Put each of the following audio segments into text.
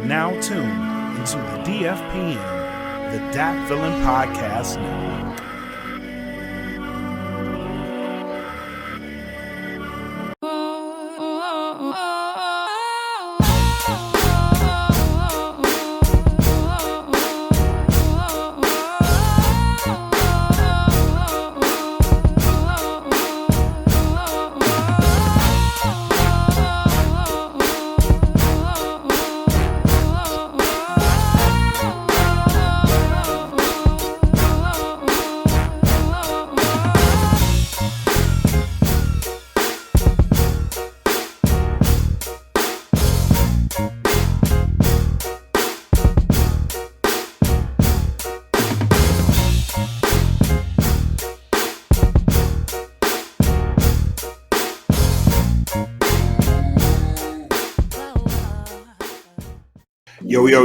now tuned into the DFPN, the Dat Villain Podcast Network.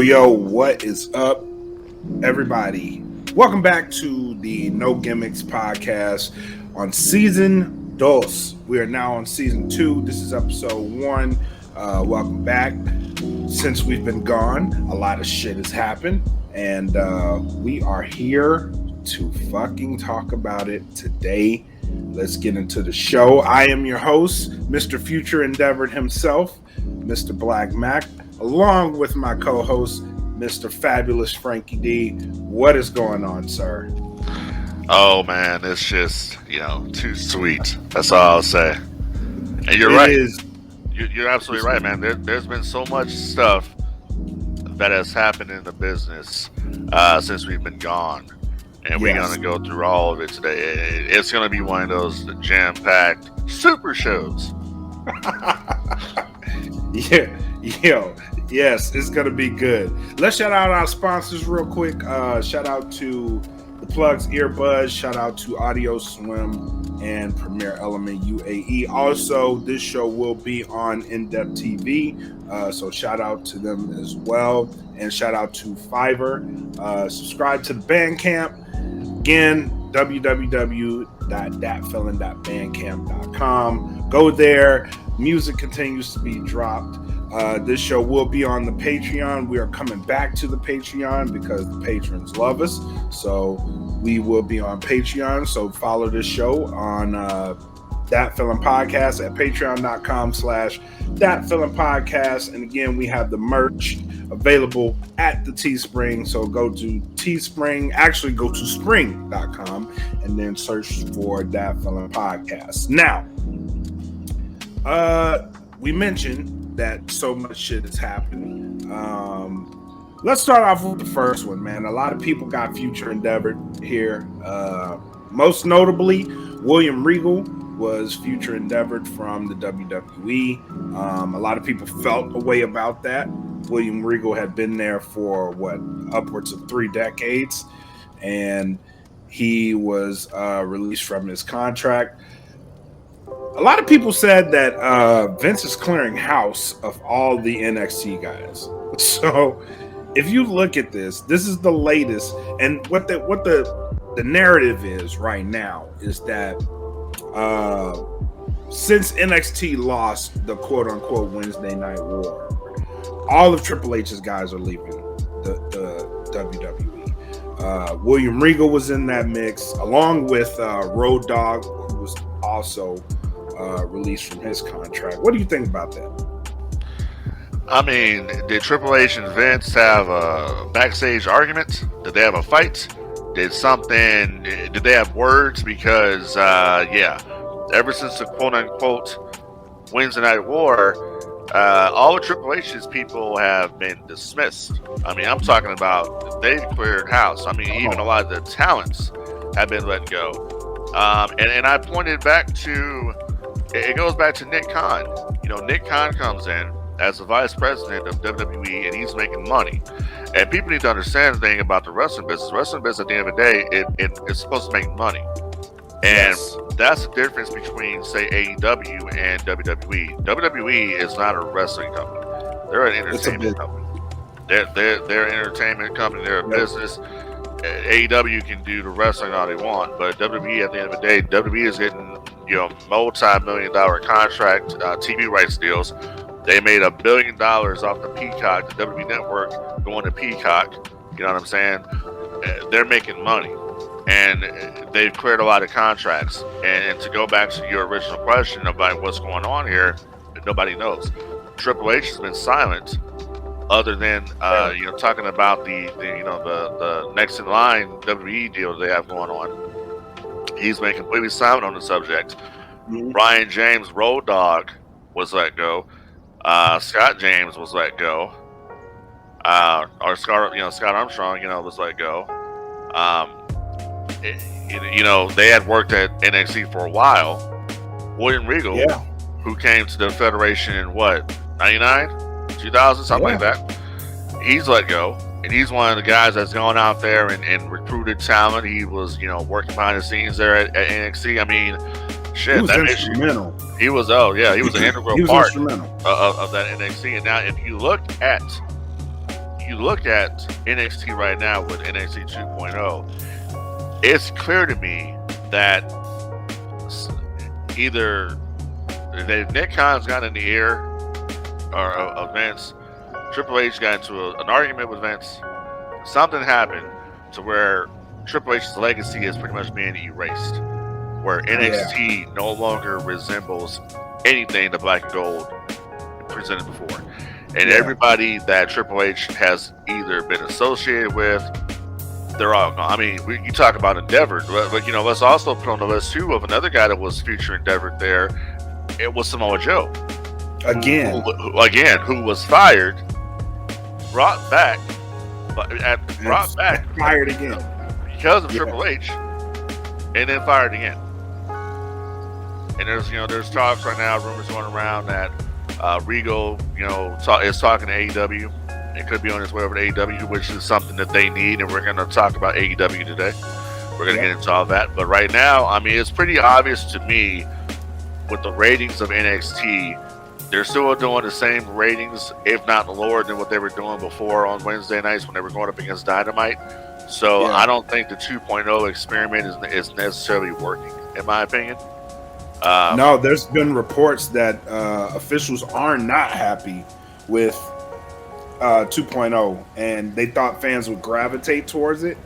Yo, what is up, everybody? Welcome back to the No Gimmicks podcast on season 2. We are now on season 2. This is episode 1. Welcome back. Since we've been gone, a lot of shit has happened, and we are here to fucking talk about it today. Let's get into the show. I am your host, Mr. Future Endeavored himself, Mr. Black Mac, along with my co-host, Mr. Fabulous Frankie D. What is going on, sir? Oh, man, it's just, too sweet. That's all I'll say. And you're right. You're absolutely right, man. There's been so much stuff that has happened in the business since we've been gone. And we're going to go through all of it today. It's going to be one of those jam-packed super shows. Yes, it's going to be good. Let's shout out our sponsors real quick. Shout out to The Plugs Earbuds. Shout out to Audio Swim and Premier Element UAE. Also, this show will be on In-Depth TV, so shout out to them as well. And shout out to Fiverr. Subscribe to the Bandcamp. Again, www.datfelon.bandcamp.com. Go there. Music continues to be dropped. This show will be on the Patreon. We are coming back to the Patreon because the patrons love us. So we will be on Patreon. So follow this show on Dat Villain Podcast at patreon.com/Dat Villain Podcast. And again, we have the merch available at the Teespring. So go to Teespring, actually go to spring.com and then search for Dat Villain Podcast. Now, we mentioned that so much shit is happening. Let's start off with the first one, man. A lot of people got Future Endeavored here. Most notably, William Regal was Future Endeavored from the WWE. A lot of people felt a way about that. William Regal had been there for upwards of 3 decades, and he was released from his contract. A lot of people said that Vince is clearing house of all the NXT guys. So if you look at this is the latest. And what the narrative is right now is that since NXT lost the quote unquote Wednesday Night War, all of Triple H's guys are leaving the WWE. William Regal was in that mix, along with Road Dogg, who was also released from his contract. What do you think about that? I mean, did Triple H and Vince have a backstage argument? Did they have a fight? Did they have words? Because, ever since the quote-unquote Wednesday Night War, all of Triple H's people have been dismissed. I mean, I'm talking about they've cleared house. I mean, even a lot of the talents have been let go. And I pointed back to, it goes back to Nick Khan. Nick Khan comes in as the vice president of WWE, and he's making money. And people need to understand the thing about the wrestling business. Wrestling business, at the end of the day, it's supposed to make money. And that's the difference between, say, AEW and WWE. WWE is not a wrestling company. They're an entertainment company. They're an entertainment company. They're a business. AEW can do the wrestling all they want, but WWE, at the end of the day, WWE is getting multi-million-dollar contract TV rights deals They made $1 billion off the Peacock, the WWE Network going to Peacock. You know what I'm saying? They're making money, and they've cleared a lot of contracts. And to go back to your original question about what's going on here, nobody knows. Triple H has been silent, other than talking about the next in line WWE deal they have going on. He's been completely silent on the subject. Mhm. Brian James, Road Dogg, was let go. Scott James was let go. Or Scott Armstrong, was let go. They had worked at NXT for a while. William Regal, Yeah. who came to the Federation in what, 99, 2000, something like that. He's let go, and he's one of the guys that's gone out there and recruited talent. He was, working behind the scenes there at NXT. I mean, shit, He was that instrumental. he was an integral He was part instrumental. of that NXT. And now, if you look at NXT right now with NXT 2.0, it's clear to me that either Nick Khan's got in the ear of Vince, Triple H got into an argument with Vince, something happened to where Triple H's legacy is pretty much being erased, where NXT no longer resembles anything the black and gold presented before. And everybody that Triple H has either been associated with, they're all gone. I mean, you talk about Endeavor, but let's also put on the list too of another guy that was featured Endeavor there. It was Samoa Joe. Again. Who was fired, brought back, fired again because of Triple H, and then fired again. And there's talks right now, rumors going around that Regal, is talking to AEW. It could be on his way over to AEW, which is something that they need, and we're going to talk about AEW today. We're going to get into all that. But right now, I mean, it's pretty obvious to me with the ratings of NXT, they're still doing the same ratings, if not lower than what they were doing before on Wednesday nights when they were going up against Dynamite. So I don't think the 2.0 experiment is necessarily working, in my opinion. No, there's been reports that officials are not happy with 2.0, and they thought fans would gravitate towards it,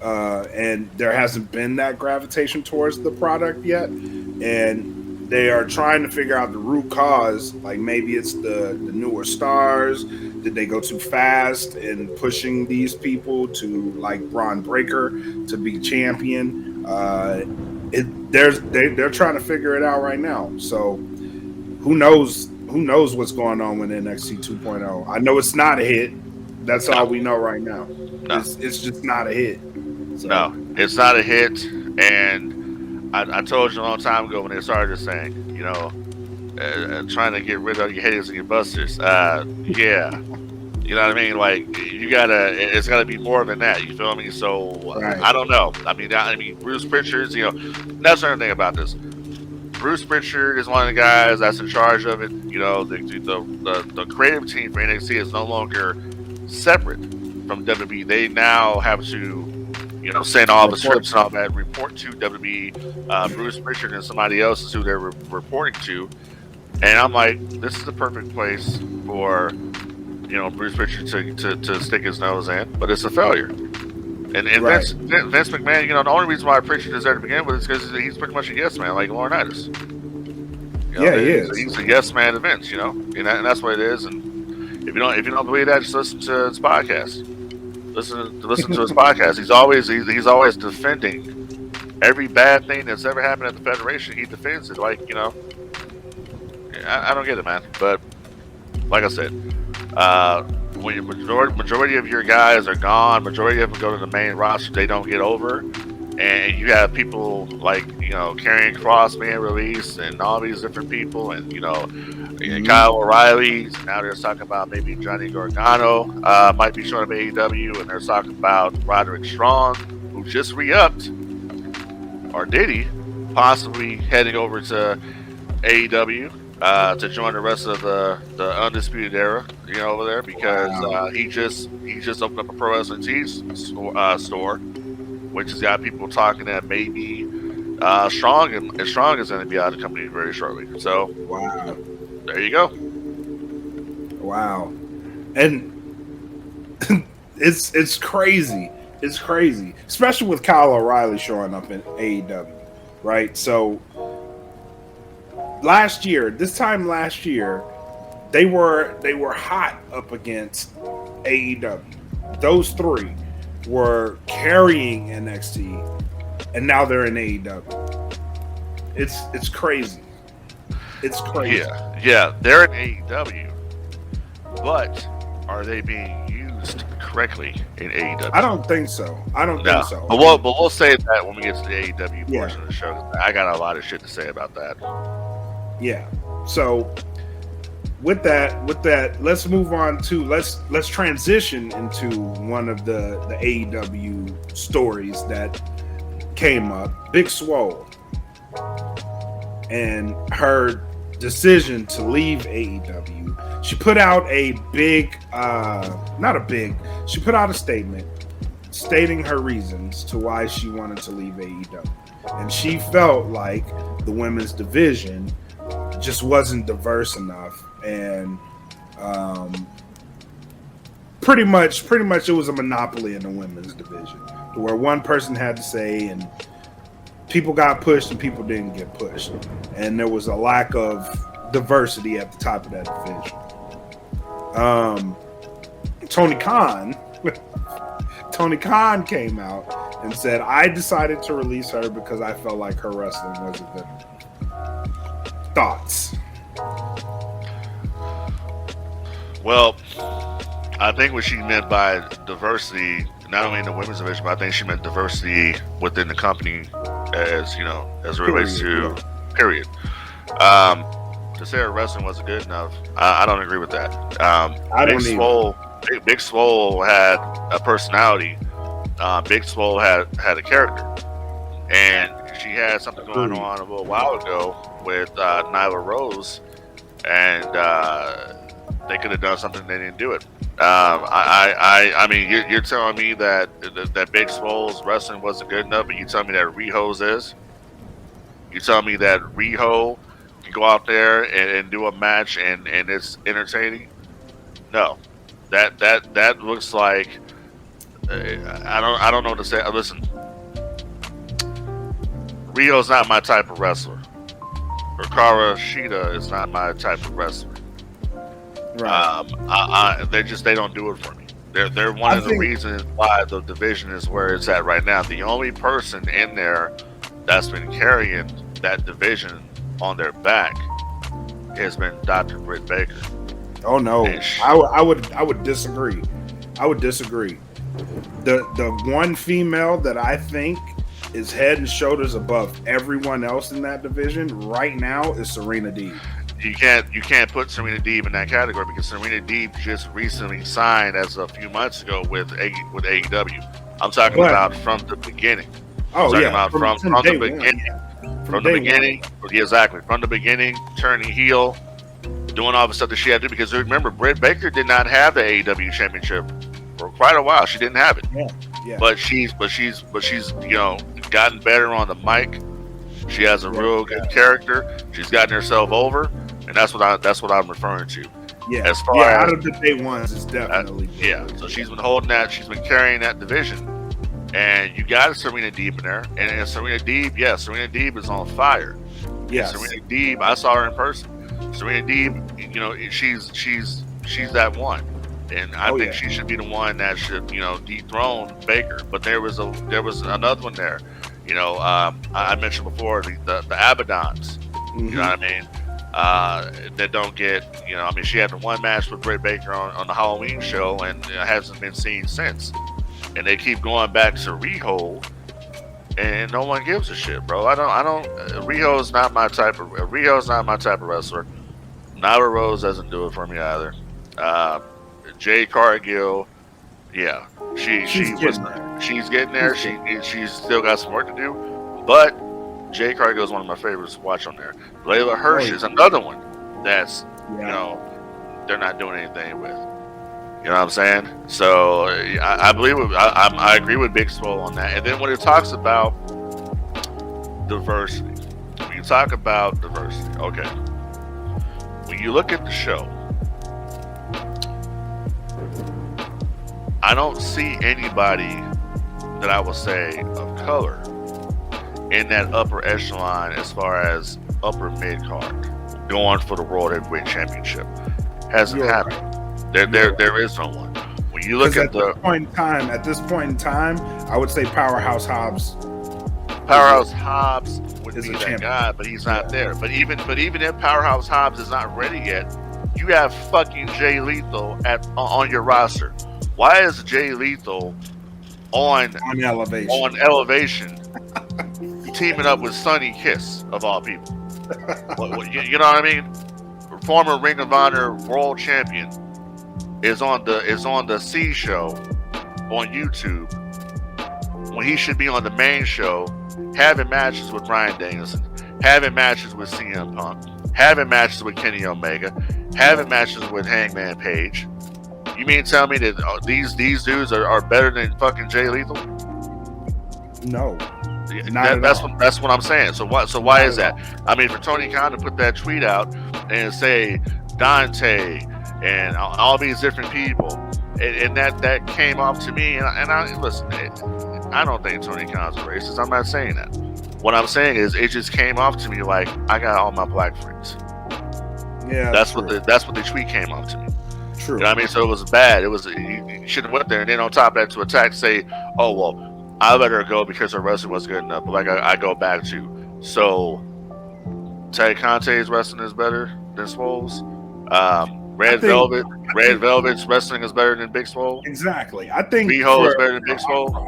and there hasn't been that gravitation towards the product yet, and they are trying to figure out the root cause. Like, maybe it's the newer stars. Did they go too fast in pushing these people to, like, Braun Breaker to be champion? They're trying to figure it out right now. So who knows what's going on with NXT 2.0? I know it's not a hit. That's all we know right now. No. It's just not a hit. So. No, it's not a hit. And I told you a long time ago when they started this thing, trying to get rid of your haters and your busters. Yeah. You know what I mean? Like, it's gotta be more than that. You feel me? So I don't know. I mean, Bruce Pritchard's, that's another thing about this. Bruce Pritchard is one of the guys that's in charge of it. The creative team for NXT is no longer separate from WWE. They now have to, send all the scripts and all that, report to WWE. Bruce Pritchard and somebody else is who they're reporting to. And I'm like, this is the perfect place for Bruce Pritchard to stick his nose in, but it's a failure. And Vince McMahon, the only reason why Pritchard is there to begin with is because he's pretty much a yes man, like Laurinaitis. He is. He's a yes man to Vince, and that's what it is. And if you don't believe that, just listen to his podcast. Listen to his podcast. He's always defending every bad thing that's ever happened at the Federation. He defends it, like I don't get it, man. But like I said. When majority of your guys are gone, majority of them go to the main roster, they don't get over, and you have people like Karrion Kross being released and all these different people, and Kyle O'Reilly. Now they're talking about maybe Johnny Gargano might be showing up at AEW, and they're talking about Roderick Strong, who just re-upped, or did he possibly heading over to AEW. To join the rest of the Undisputed Era, over there, because he just opened up a Pro Wrestling Tees store, which has got people talking that maybe Strong is going to be out of the company very shortly. So, there you go. Wow. And it's crazy. It's crazy, especially with Kyle O'Reilly showing up in AEW, right? So this time last year, they were hot up against AEW. Those three were carrying NXT, and now they're in AEW. It's crazy. It's crazy. Yeah, they're in AEW, but are they being used correctly in AEW? I don't think so. Think so. But we'll say that when we get to the AEW portion of the show. I got a lot of shit to say about that. Yeah. So with that, let's move on to let's transition into one of the AEW stories that came up. Big Swole and her decision to leave AEW. She put out she put out a statement stating her reasons to why she wanted to leave AEW. And she felt like the women's division just wasn't diverse enough, and pretty much it was a monopoly in the women's division, to where one person had to say, and people got pushed and people didn't get pushed, and there was a lack of diversity at the top of that division. Tony Khan came out and said, I decided to release her because I felt like her wrestling wasn't good enough. Thoughts? Well, I think what she meant by diversity, not only in the women's division, but I think she meant diversity within the company, as it relates to period. To say her wrestling wasn't good enough, I don't agree with that. Big Swole had a personality. Big Swole had a character, and she had something going on a little while ago with Nyla Rose, and they could have done something. They didn't do it. I mean, you're telling me that Big Swole's wrestling wasn't good enough, but you tell me that Riho's is. You tell me that Riho can go out there and do a match and it's entertaining. No, that looks like I don't know what to say. Listen, Riho's not my type of wrestler. Hikaru Shida is not my type of wrestler. Right. They don't do it for me. They're one of the reasons why the division is where it's at right now. The only person in there that's been carrying that division on their back has been Dr. Britt Baker. Oh no, I would disagree. I would disagree. The one female that I think is head and shoulders above everyone else in that division right now is Serena Deeb. You can't put Serena Deeb in that category because Serena Deeb just recently signed as a few months ago with AEW. I'm talking about from the beginning. Oh yeah, about from the beginning. From the beginning, exactly. From the beginning, turning heel, doing all the stuff that she had to do. Because remember, Britt Baker did not have the AEW championship for quite a while. She didn't have it. Yeah. But she's gotten better on the mic. She has a real good character. She's gotten herself over, and that's what I'm referring to. Yeah. As far as out of the day ones, it's definitely So she's been holding that. She's been carrying that division. And you got Serena Deeb in there, and Serena Deeb is on fire. Yes. Serena Deeb, I saw her in person. Serena Deeb, she's that one, and I think she should be the one that should dethrone Baker. But there was another one there. I mentioned before the Abaddons. Mm-hmm. You know what I mean? That don't get she had the one match with Britt Baker on the Halloween show, and hasn't been seen since. And they keep going back to Riho, and no one gives a shit, bro. Riho's not my type of wrestler. Nyla Rose doesn't do it for me either. Jade Cargill, she's getting there. She's still got some work to do, but Jade Cargill is one of my favorites to watch on there. Layla Hirsch is another one that's they're not doing anything with. You know what I'm saying? So I agree with Big Swole on that. And then when it talks about diversity, okay. When you look at the show, I don't see anybody that I would say of color in that upper echelon as far as upper mid card going for the World Heavyweight Championship. Hasn't happened. Right. There is no one. When you look at this point in time, I would say Powerhouse Hobbs. Powerhouse Hobbs would be that guy, but he's not there. But even if Powerhouse Hobbs is not ready yet, you have fucking Jay Lethal on your roster. Why is Jay Lethal on elevation teaming up with Sonny Kiss of all people? You know what I mean? Former Ring of Honor World Champion is on the C show on YouTube when he should be on the main show, having matches with Bryan Danielson, having matches with CM Punk, having matches with Kenny Omega, having matches with Hangman Page. You mean tell me that these dudes are better than fucking Jay Lethal? No. That's what I'm saying. So why is that? I mean, for Tony Khan to put that tweet out and say Dante and all these different people, and that came off to me, and I listen. I don't think Tony Khan's a racist. I'm not saying that. What I'm saying is it just came off to me like I got all my black friends. Yeah, that's what the tweet came off to me. True. You know what I mean? So it was bad. It was you should have went there, and then on top of that to attack, say, oh well, I let her go because her wrestling was good enough. But like I go back to, so Tay Conte's wrestling is better than Swole's. Red Velvet's wrestling is better than Big Swole. Exactly. I think Riho is better than Big Swole. Out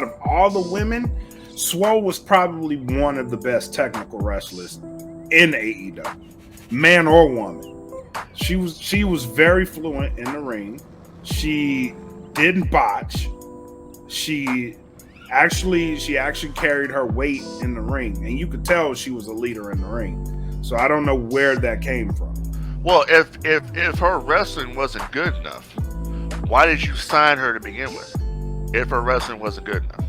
of all the women, Swole was probably one of the best technical wrestlers in AEW, man or woman. She was very fluent in the ring. She didn't botch. She actually carried her weight in the ring, and you could tell she was a leader in the ring. So I don't know where that came from. Well, if her wrestling wasn't good enough, why did you sign her to begin with? If her wrestling wasn't good enough,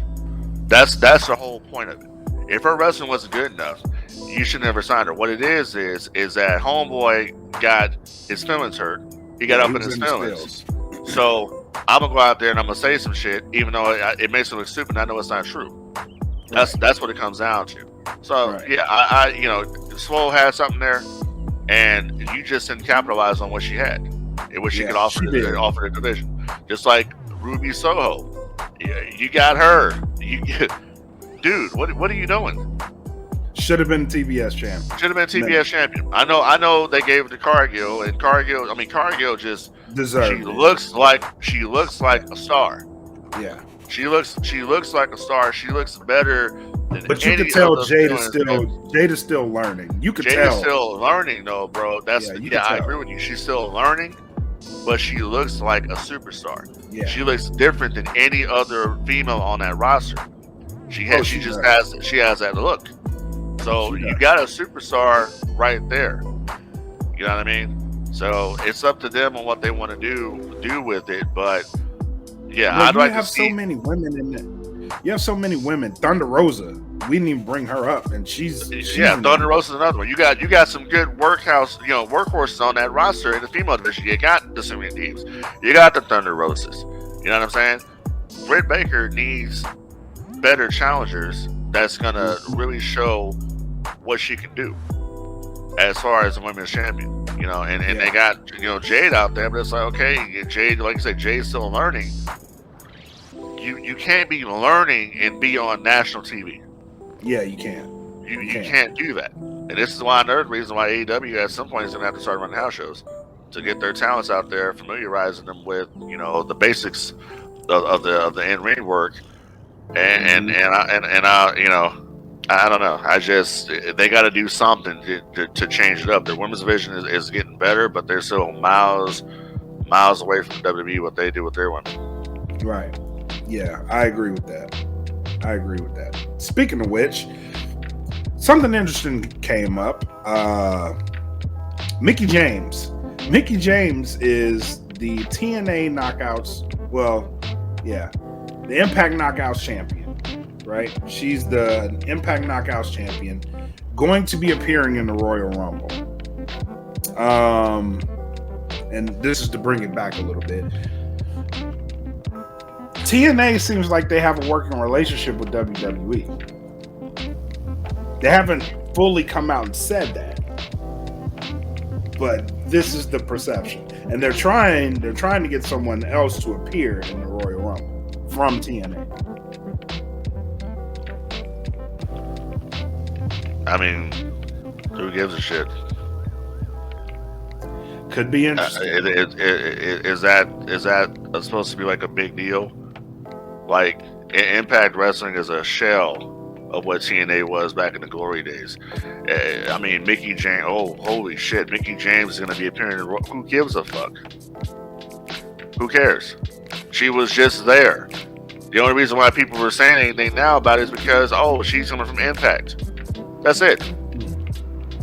that's the whole point of it. If her wrestling wasn't good enough, you should never sign her. What it is that homeboy got his feelings hurt. He got up in his feelings. So I'm gonna go out there and I'm gonna say some shit, even though it makes it look stupid. I know it's not true. That's what it comes down to. So yeah, I Swole had something there. And you just didn't capitalize on what she had, and what she could offer the division. Just like Ruby Soho, you got her. Dude, what are you doing? Should have been TBS champion. I know they gave it to Cargill, and Cargill just deserved. She looks like a star. Yeah, she looks like a star. She looks better. But you can tell Jada's still learning. You can tell. Jada's still learning, though, bro. I agree with you. She's still learning, but she looks like a superstar. Yeah. She looks different than any other female on that roster. She has that look. So you got a superstar right there. You know what I mean? So it's up to them on what they want to do with it. But yeah, I'd like to see. So many women in there. You have so many women. Thunder Rosa, we didn't even bring her up, and she's Thunder Rosa is another one. You got some good workhorses on that roster in the female division. You got the Serena Deeps, you got the Thunder Roses. You know what I'm saying? Britt Baker needs better challengers that's gonna really show what she can do as far as a women's champion. They got Jade out there, but it's like, okay, Jade, like I said, Jade's still learning. You can't be learning and be on national TV. Yeah, you can't. You can't do that. And this is why another reason why AEW at some point is going to have to start running house shows to get their talents out there, familiarizing them with the basics of the in ring work. And I don't know. They got to do something to change it up. Their women's division is getting better, but they're still miles away from WWE what they do with their women. Right. Yeah, I agree with that. Speaking of which, something interesting came up. Mickie James. Mickie James is the TNA Knockouts. Well, yeah, the Impact Knockouts champion, right? She's the Impact Knockouts champion, going to be appearing in the Royal Rumble. And this is to bring it back a little bit. TNA seems like they have a working relationship with WWE. They haven't fully come out and said that, but this is the perception, and they're trying to get someone else to appear in the Royal Rumble from TNA. I mean, who gives a shit? Could be interesting. Is that supposed to be like a big deal? Like, Impact Wrestling is a shell of what TNA was back in the glory days. I mean, Mickie James. Oh, holy shit! Mickie James is going to be appearing in. Who gives a fuck? Who cares? She was just there. The only reason why people were saying anything now about it is because, oh, she's coming from Impact. That's it.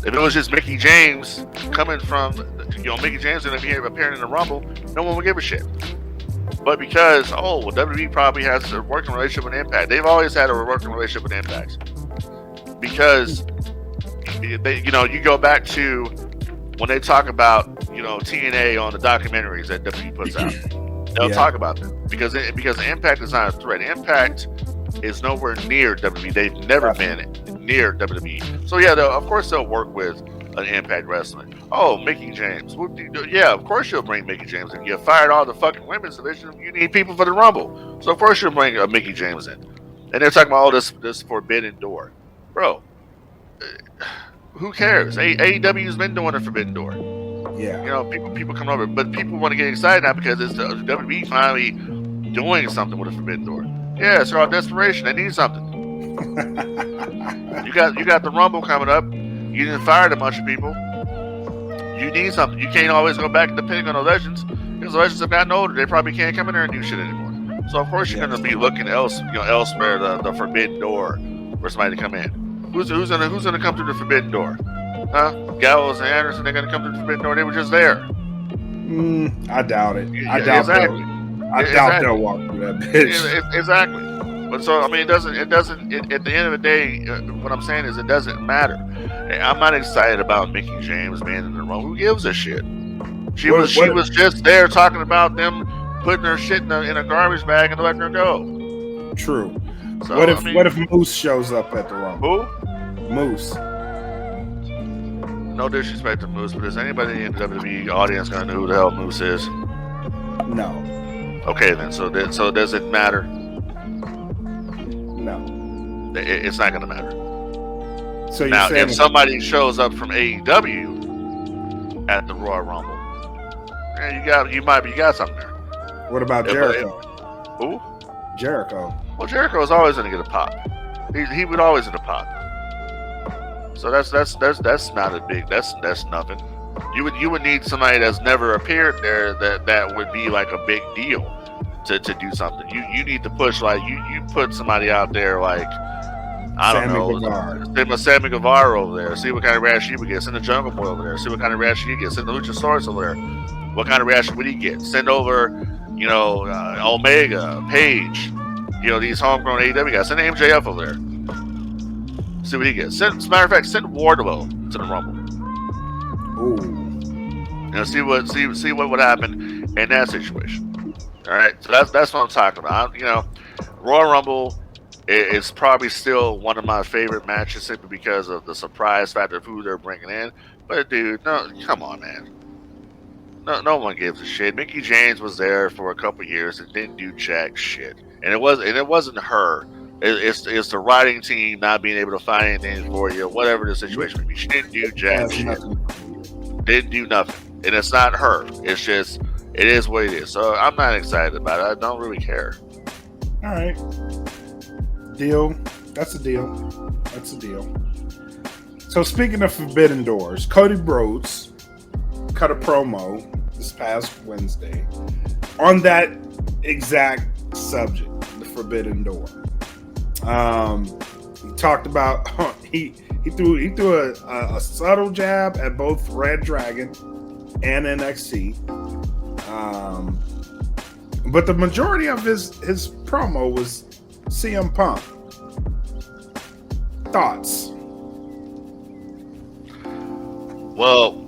If it was just Mickie James coming from, Mickie James going to be appearing in the Rumble, no one would give a shit. But because, WWE probably has a working relationship with Impact. They've always had a working relationship with Impact. Because, you go back to when they talk about, TNA on the documentaries that WWE puts out. They'll talk about them. Because Impact is not a threat. Impact is nowhere near WWE. They've never been near WWE. So, of course they'll work with an Impact Wrestling. Oh, Mickie James. Yeah, of course you'll bring Mickie James in. You fired all the fucking women's division. You need people for the Rumble. So of course you'll bring Mickie James in. And they're talking about all this forbidden door. Bro, who cares? AEW's been doing a forbidden door. Yeah. People come over. But people want to get excited now because it's the WWE finally doing something with a forbidden door. Yeah, it's called desperation. They need something. You got the Rumble coming up. You didn't fire a bunch of people. You need something. You can't always go back depending on the legends because the legends have gotten older. They probably can't come in there and do shit anymore. So of course you're going to be looking elsewhere, the forbidden door, for somebody to come in. Who's gonna come through the forbidden door? Huh? Gallows and Anderson, they're gonna come through the forbidden door. They were just there. I doubt it. I doubt they'll walk through that bitch. Exactly. But so it doesn't. At the end of the day, what I'm saying is it doesn't matter. I'm not excited about Mickie James being in the room. Who gives a shit? She was just there talking about them putting her shit in a garbage bag and letting her go. True. So, what if Moose shows up at the Rumble? Who? Moose. No disrespect to Moose, but is anybody in the WWE audience gonna know who the hell Moose is? No. Okay then. So does it matter? No. It's not gonna matter. So you're now, saying if somebody shows up from AEW at the Royal Rumble, you got something there. What about Jericho? Who? Jericho. Well, Jericho is always going to get a pop. He would always get a pop. So that's not a big. That's nothing. You would need somebody that's never appeared there that would be like a big deal to do something. You need to push like you put somebody out there like Send Sammy Guevara over there. See what kind of reaction he would get. Send the Jungle Boy over there. See what kind of reaction he gets. Send the Luchasaurus over there. What kind of reaction would he get? Send over, Omega, Page. These homegrown AEW guys. Send MJF over there. See what he gets. As a matter of fact, send Wardlow to the Rumble. Ooh. See what would happen in that situation. All right. So that's what I'm talking about. Royal Rumble. It's probably still one of my favorite matches simply because of the surprise factor of who they're bringing in. But dude, no, come on, man. No one gives a shit. Mickie James was there for a couple years and didn't do jack shit. And it wasn't her. It's the writing team not being able to find anything for you, whatever the situation would be. She didn't do jack shit. Didn't do nothing. And it's not her. It's just it is what it is. So I'm not excited about it. I don't really care. All right. Deal. That's a deal. So speaking of forbidden doors, Cody Rhodes cut a promo this past Wednesday on that exact subject, the forbidden door. He talked about he threw a subtle jab at both Red Dragon and NXT. But the majority of his promo was CM Punk. Thoughts? Well,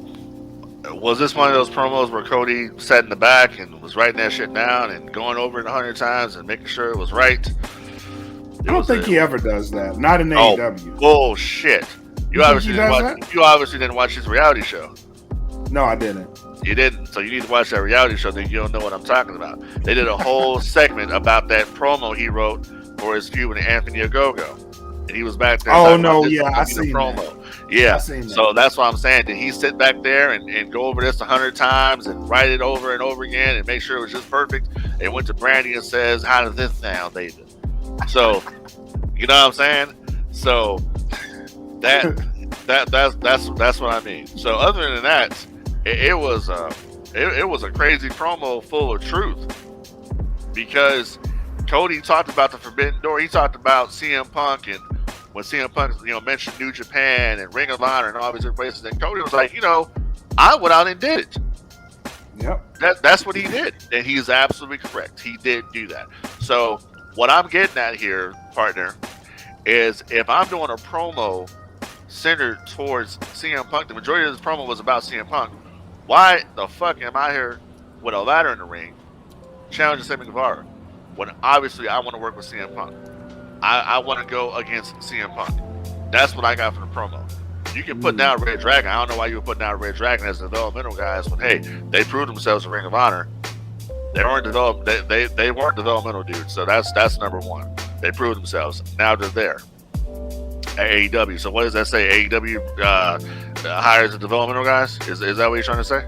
Was this one of those promos where Cody sat in the back and was writing that shit down and going over it 100 times and making sure it was right? I don't think he ever does that. Not in AEW. Bullshit. You obviously didn't watch his reality show. No, I didn't. You didn't, so you need to watch that reality show. Then you don't know what I'm talking about. They did a whole segment about that promo he wrote for his feud with Anthony Ogogo, and he was back there. Oh no, yeah, I seen promo. That. Yeah, seen that. So that's what I'm saying. Did he sit back there and go over this 100 times and write it over and over again and make sure it was just perfect? And went to Brandy and says, "How does this sound, David?" So, you know what I'm saying? So that's what I mean. So other than that, it was a crazy promo full of truth, because Cody talked about the Forbidden Door. He talked about CM Punk, and when CM Punk mentioned New Japan and Ring of Honor and all these other places, and Cody was like, I went out and did it. Yep. That's what he did, and he's absolutely correct. He did do that. So what I'm getting at here, partner, is if I'm doing a promo centered towards CM Punk, the majority of this promo was about CM Punk. Why the fuck am I here with a ladder in the ring challenging Sammy Guevara when obviously I want to work with CM Punk? I want to go against CM Punk. That's what I got from the promo. You can put down Red Dragon. I don't know why you would put down Red Dragon as developmental guys when, hey, they proved themselves in Ring of Honor. They weren't they weren't developmental dudes. So that's number one. They proved themselves. Now they're there at AEW. So what does that say? AEW hires the developmental guys? Is that what you're trying to say?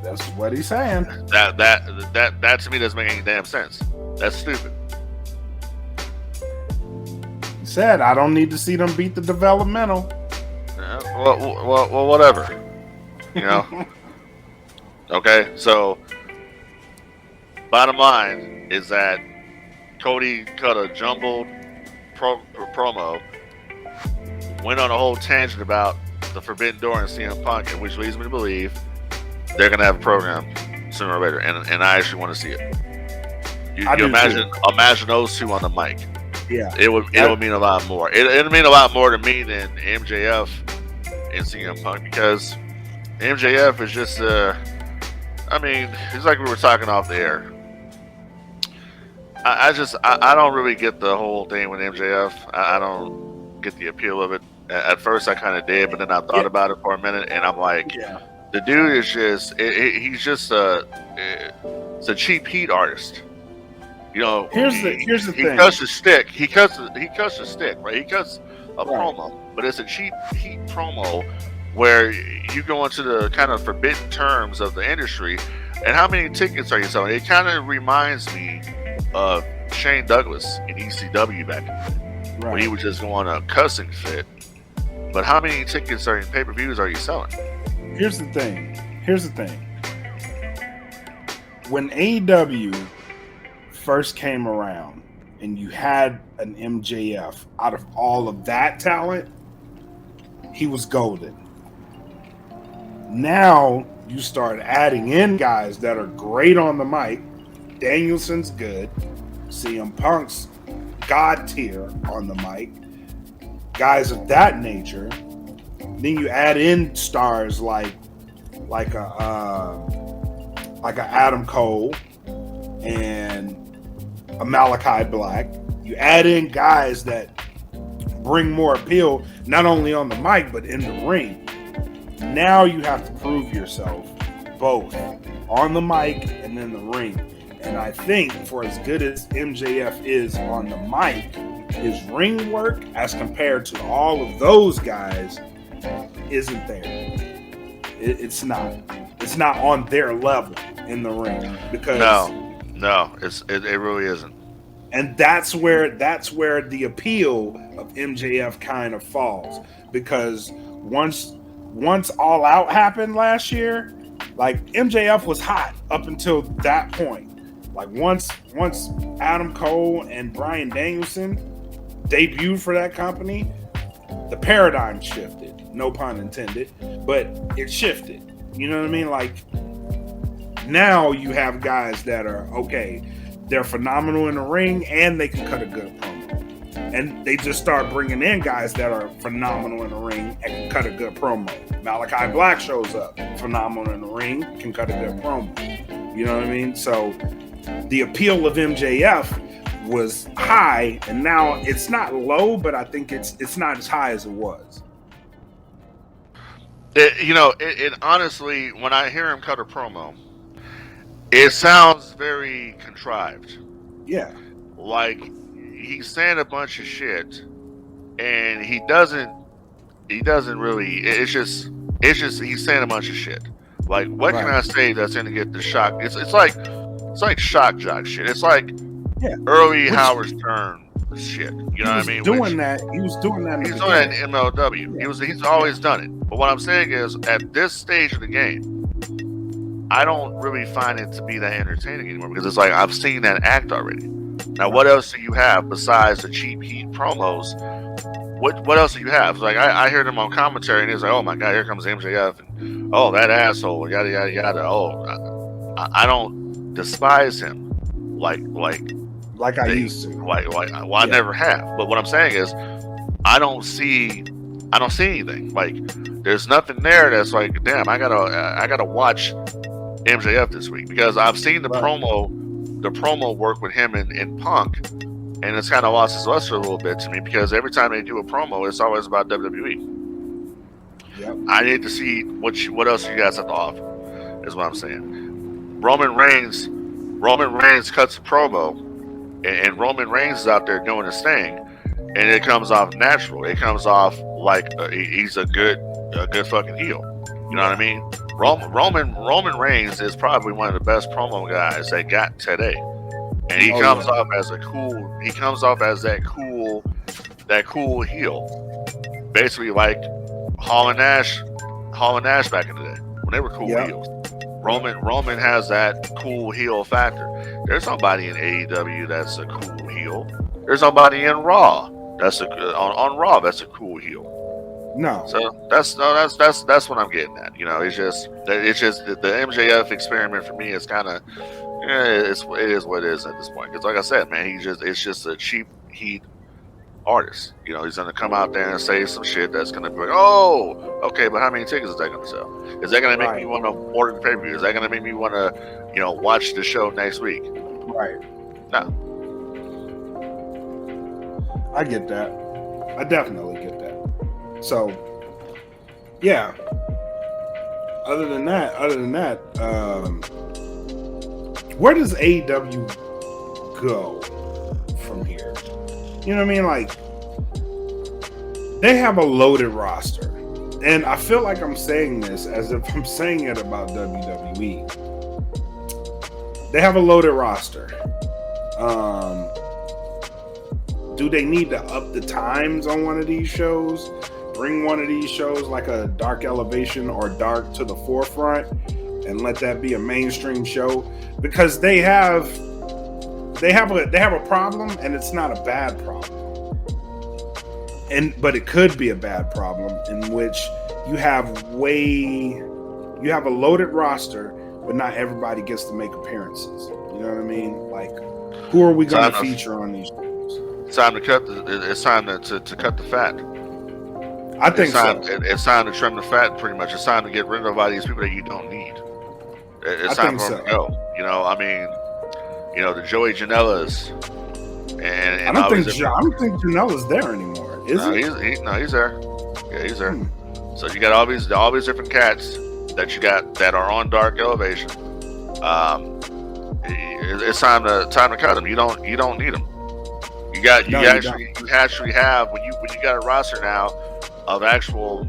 That's what he's saying. That to me doesn't make any damn sense. That's stupid. He said, I don't need to see them beat the developmental. Well, whatever. Okay, so bottom line is that Cody cut a jumbled promo, went on a whole tangent about the Forbidden Door and CM Punk, which leads me to believe they're going to have a program sooner or later, and I actually want to see it. You imagine those two on the mic. Yeah, it would mean a lot more. It'll mean a lot more to me than MJF and CM Punk, because MJF is just it's like we were talking off the air. I don't really get the whole thing with MJF. I don't get the appeal of it. At first I kind of did, but then I thought about it for a minute, and I'm like, the dude is he's just it's a cheap heat artist. Here's the thing. He cuts the stick. He cuts the stick, right? He cuts a promo, but it's a cheap heat promo where you go into the kind of forbidden terms of the industry. And how many tickets are you selling? It kind of reminds me of Shane Douglas in ECW back in the day, when he was just going a cussing fit. But how many tickets are in pay-per-views are you selling? Here's the thing. When AEW first came around and you had an MJF, out of all of that talent, he was golden. Now you start adding in guys that are great on the mic. Danielson's good. CM Punk's god tier on the mic. Guys of that nature. Then you add in stars like a Adam Cole and a Malachi Black. You add in guys that bring more appeal, not only on the mic but in the ring. Now you have to prove yourself both on the mic and in the ring. And I think for as good as MJF is on the mic, his ring work as compared to all of those guys isn't there. It's not. It's not on their level in the ring, because no, it really isn't. And that's where the appeal of MJF kind of falls, because once All Out happened last year, like, MJF was hot up until that point. Like, once Adam Cole and Bryan Danielson debuted for that company, the paradigm shifted. No pun intended, but it shifted. You know what I mean? Like, now you have guys that are okay. They're phenomenal in the ring, and they can cut a good promo. and they just start bringing in guys that are phenomenal in the ring and can cut a good promo. Malachi Black shows up, phenomenal in the ring, can cut a good promo. You know what I mean? So the appeal of MJF was high, and now it's not low, but I think it's not as high as it was. It honestly, when I hear him cut a promo, it sounds very contrived. Yeah. Like he's saying a bunch of shit, and he doesn't really. It's just he's saying a bunch of shit. Like, what can I say that's gonna get the shock? It's like shock jock shit. It's like early Howard Stern shit. You know what I mean? He was doing that in MLW. He's always done it. But what I'm saying is, at this stage of the game, I don't really find it to be that entertaining anymore, because it's like I've seen that act already. Now, what else do you have besides the cheap heat promos? What else do you have? It's like I heard him on commentary, and he's like, "Oh my God, here comes MJF, and oh, that asshole, yada yada yada." Oh, I don't despise him like I used to. I never have. But what I'm saying is, I don't see anything. Like, there's nothing there that's like, damn, I gotta watch MJF this week, because I've seen the promo work with him and Punk, and it's kind of lost its luster a little bit to me, because every time they do a promo, it's always about WWE. Yep. I need to see what else you guys have to offer, is what I'm saying. Roman Reigns cuts a promo, and Roman Reigns is out there doing his thing, and it comes off natural. It comes off like he's a good fucking heel. You know what I mean? Roman Reigns is probably one of the best promo guys they got today, and he comes off as that cool heel, basically like Hall and Nash back in the day when they were cool heels. Roman has that cool heel factor. There's somebody in AEW that's a cool heel. There's somebody in Raw on Raw that's a cool heel. No. So that's what I'm getting at. You know, it's just the MJF experiment for me is kind of it is what it is at this point. Because like I said, man, it's just a cheap heat artist. You know, he's gonna come out there and say some shit that's gonna be like, oh, okay, but how many tickets is that gonna sell? Is that gonna make me want to order the pay-per-view? Is that gonna make me want to, watch the show next week? Right. No. I get that. I definitely get that. So, yeah. Other than that, where does AEW go from here? You know what I mean? Like, they have a loaded roster. And I feel like I'm saying this as if I'm saying it about WWE. They have a loaded roster. Do they need to up the times on one of these shows? Bring one of these shows like a Dark Elevation or Dark to the forefront and let that be a mainstream show? Because they have a problem, and it's not a bad problem. But it could be a bad problem in which you have a loaded roster, but not everybody gets to make appearances. You know what I mean? Like, who are we going to feature on these shows? It's time to cut to cut the fat. I think it's time to trim the fat. Pretty much, it's time to get rid of all these people that you don't need. It's time for them to go. You know, I mean, the Joey Janela's, and I don't think Janela's there anymore. Is he? He's there. Yeah, he's there. So you got all these different cats that you got that are on Dark Elevation. It's time to cut them. You don't need them. You actually have when you got a roster now of actual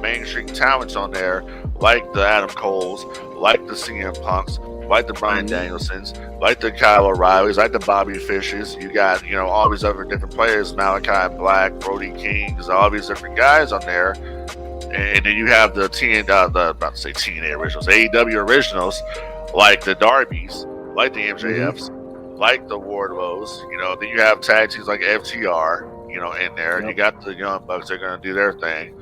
mainstream talents on there, like the Adam Coles, like the CM Punks, like the Bryan Danielsons, like the Kyle O'Reillys, like the Bobby Fishes. You got all these other different players, Malachi Black, Brody Kings, all these different guys on there, and then you have the TNA originals, AEW originals, like the Darbys, like the MJFs, like the Wardlows. Then you have tag teams like FTR, in there. Yep. You got the Young Bucks; they're going to do their thing.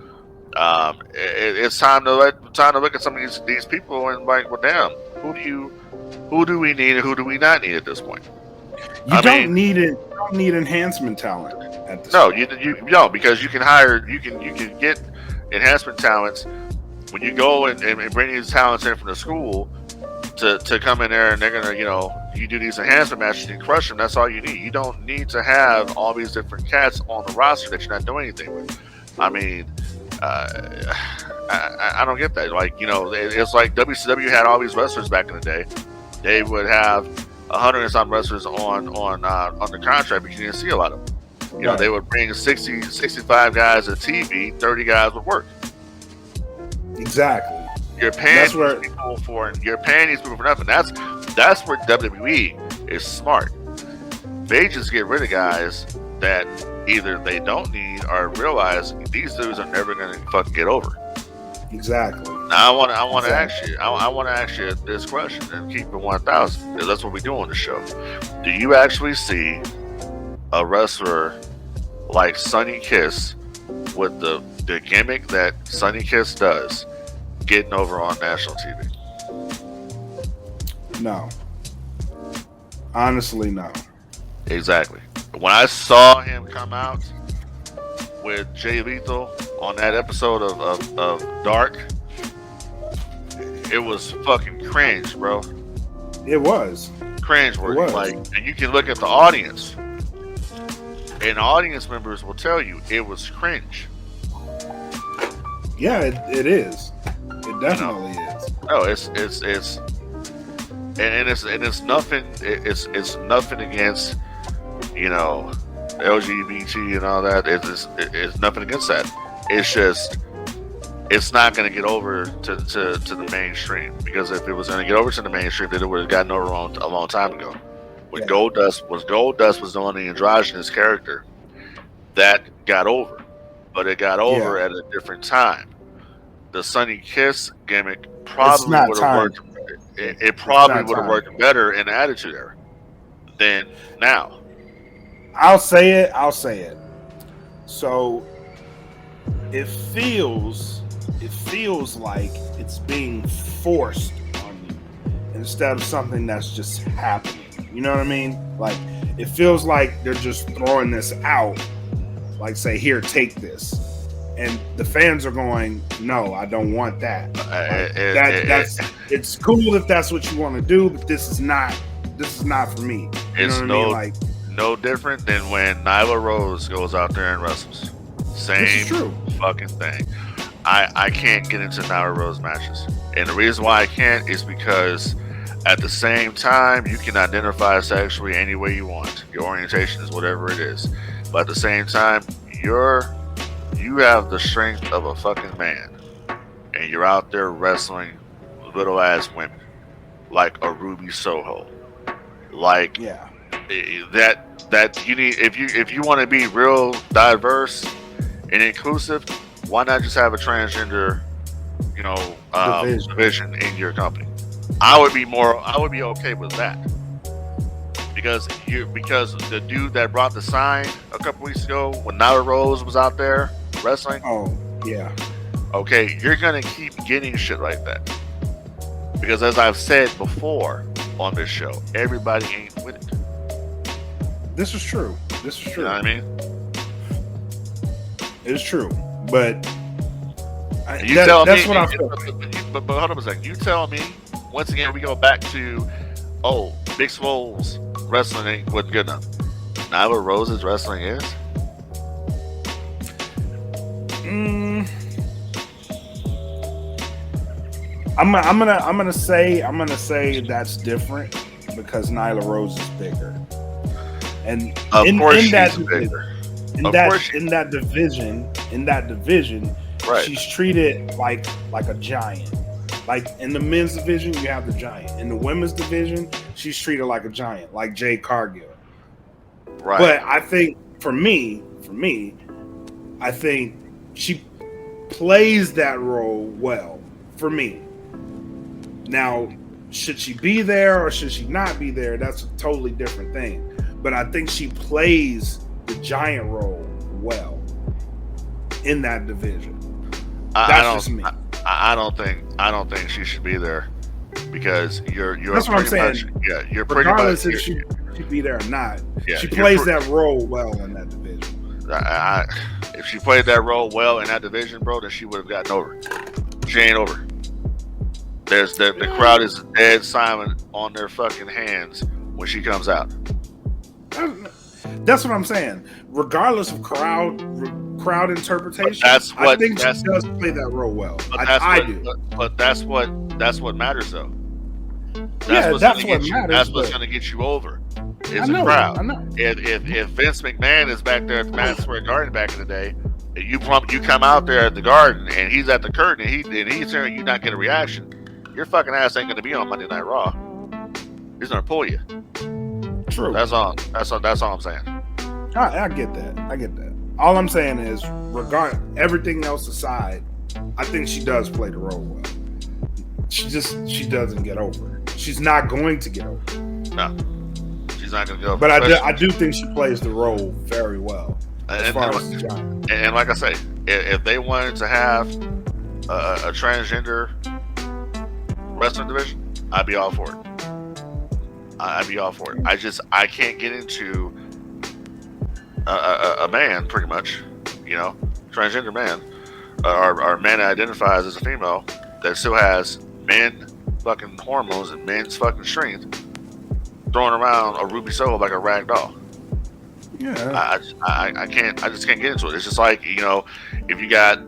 It's time to look at some of these people and like, well, damn, who do we need and who do we not need at this point? You don't need enhancement talent at the No, spot. you no, because you can get enhancement talents when you go and bring these talents in from the school to come in there, and they're gonna, you do these enhancement matches and crush them. That's all you need. You don't need to have all these different cats on the roster that you're not doing anything with. I mean, I don't get that. Like, it's like WCW had all these wrestlers back in the day. They would have 100 and some wrestlers on the contract, but you didn't see a lot of them. Right. They would bring 60, 65 guys at TV, 30 guys would work. Exactly. You're paying these people for nothing. That's where WWE is smart. They just get rid of guys that either they don't need or realize these dudes are never going to fucking get over. Exactly. Now I want to ask you this question and keep it 1,000, because that's what we do on the show. Do you actually see a wrestler like Sonny Kiss with the gimmick that Sonny Kiss does getting over on national TV? No. Honestly, no. Exactly. When I saw him come out with Jay Lethal on that episode of Dark, it was fucking cringe, bro. It was. Cringe worthy. Like, and you can look at the audience, and audience members will tell you it was cringe. Yeah, it is. It definitely is. No, it's nothing. It's nothing against, LGBT and all that. It's nothing against that. It's just, it's not going to get over to the mainstream, because if it was going to get over to the mainstream, then it would have gotten over a long time ago. When Goldust was doing the androgynous character, that got over, but it got over at a different time. The Sonny Kiss gimmick probably would have worked. It probably would have worked better in the Attitude Era than now. I'll say it. So it feels like it's being forced on you instead of something that's just happening. You know what I mean? Like, it feels like they're just throwing this out, like, say, here, take this. And the fans are going, no, I don't want that. It's cool if that's what you want to do, but this is not for me. You know what I mean? Like, no different than when Nyla Rose goes out there and wrestles. Same fucking thing. I can't get into Nyla Rose matches. And the reason why I can't is because at the same time, you can identify sexually any way you want. Your orientation is whatever it is. But at the same time, you have the strength of a fucking man, and you're out there wrestling little ass women like a Ruby Soho, like that you need. If you want to be real diverse and inclusive, why not just have a transgender, division in your company? I would be okay with that, because the dude that brought the sign a couple weeks ago when Nyla Rose was out there wrestling. Oh, yeah. Okay, you're gonna keep getting shit like that, because as I've said before on this show, everybody ain't with it. This is true. You know what I mean? It's true, but that's what I feel. But hold on a second. You tell me. Once again, we go back to Big Swole's wrestling wasn't good enough. Nyla Rose's wrestling is. I'm gonna say that's different, because Nyla Rose is bigger, and in that division, right, she's treated like a giant. Like, in the men's division, you have the giant. In the women's division, she's treated like a giant, like Jade Cargill. Right. But I think for me, I think she plays that role well for me. Now, should she be there or should she not be there? That's a totally different thing. But I think she plays the giant role well in that division. That's just me. I don't think she should be there, because you're that's what I'm saying. You're pretty much, if she be there or not. Yeah, she plays that role well in that division. If she played that role well in that division, bro, then she would have gotten over. She ain't over. The crowd is dead silent on their fucking hands when she comes out. That's what I'm saying. Regardless of crowd interpretation, I think she does play that role well. I do. But that's what matters, though. That's what matters. That's what's going to get you over. Is the crowd. I know. If Vince McMahon is back there at the Madison Square Garden back in the day, and you come out there at the Garden and he's at the curtain and he's hearing you not get a reaction, your fucking ass ain't going to be on Monday Night Raw. He's going to pull you. True. That's all I'm saying. I get that. All I'm saying is, everything else aside, I think she does play the role well. She doesn't get over. She's not going to get over. No, she's not going to get over. But I do think she plays the role very well. And like I say, if they wanted to have a transgender wrestling division, I'd be all for it. I can't get into a man, pretty much, transgender man, or man that identifies as a female that still has men fucking hormones and men's fucking strength, throwing around a Ruby Soho like a rag doll. Yeah, I just can't get into it. It's just like, if you got,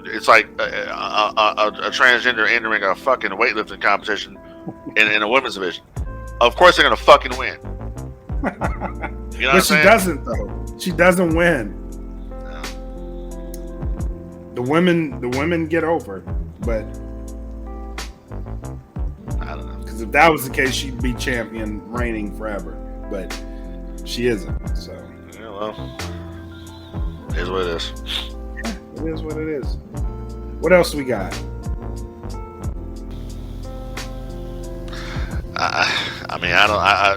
it's like a transgender entering a fucking weightlifting competition in a women's division. Of course they're gonna fucking win. But she doesn't, though. She doesn't win. No. The women get over, but I don't know. Because if that was the case, she'd be champion, reigning forever. But she isn't. So yeah, well, it is what it is. Yeah, it is what it is. What else we got?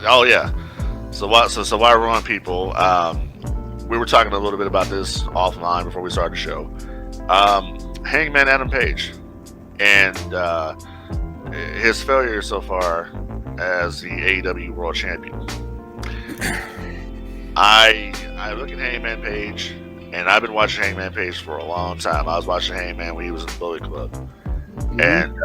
Oh yeah. So why we're on people? We were talking a little bit about this offline before we started the show. Hangman Adam Page and his failure so far as the AEW World Champion. I look at Hangman Page, and I've been watching Hangman Page for a long time. I was watching Hangman when he was in the Bullet Club, and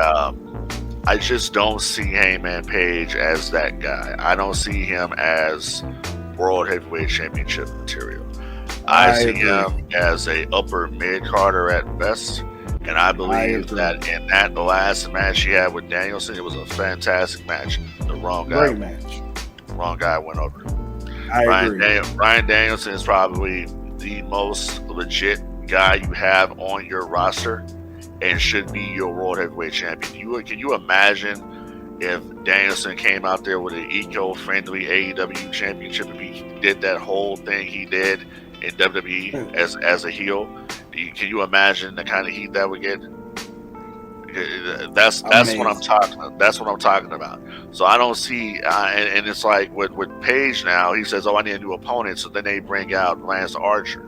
I just don't see Hangman Page as that guy. I don't see him as World Heavyweight Championship material. I see him as a upper mid-carder at best, and I believe that in that last match he had with Danielson, it was a fantastic match. The wrong guy. Great match. Wrong guy went over. I agree. Brian Danielson is probably the most legit guy you have on your roster and should be your World Heavyweight Champion. Can you imagine if Danielson came out there with an eco-friendly AEW Championship if he did that whole thing he did in WWE as a heel? Can you imagine the kind of heat that would get? That's what I'm talking. That's what I'm talking about. So I don't see, and it's like with Page now. He says, "Oh, I need a new opponent." So then they bring out Lance Archer.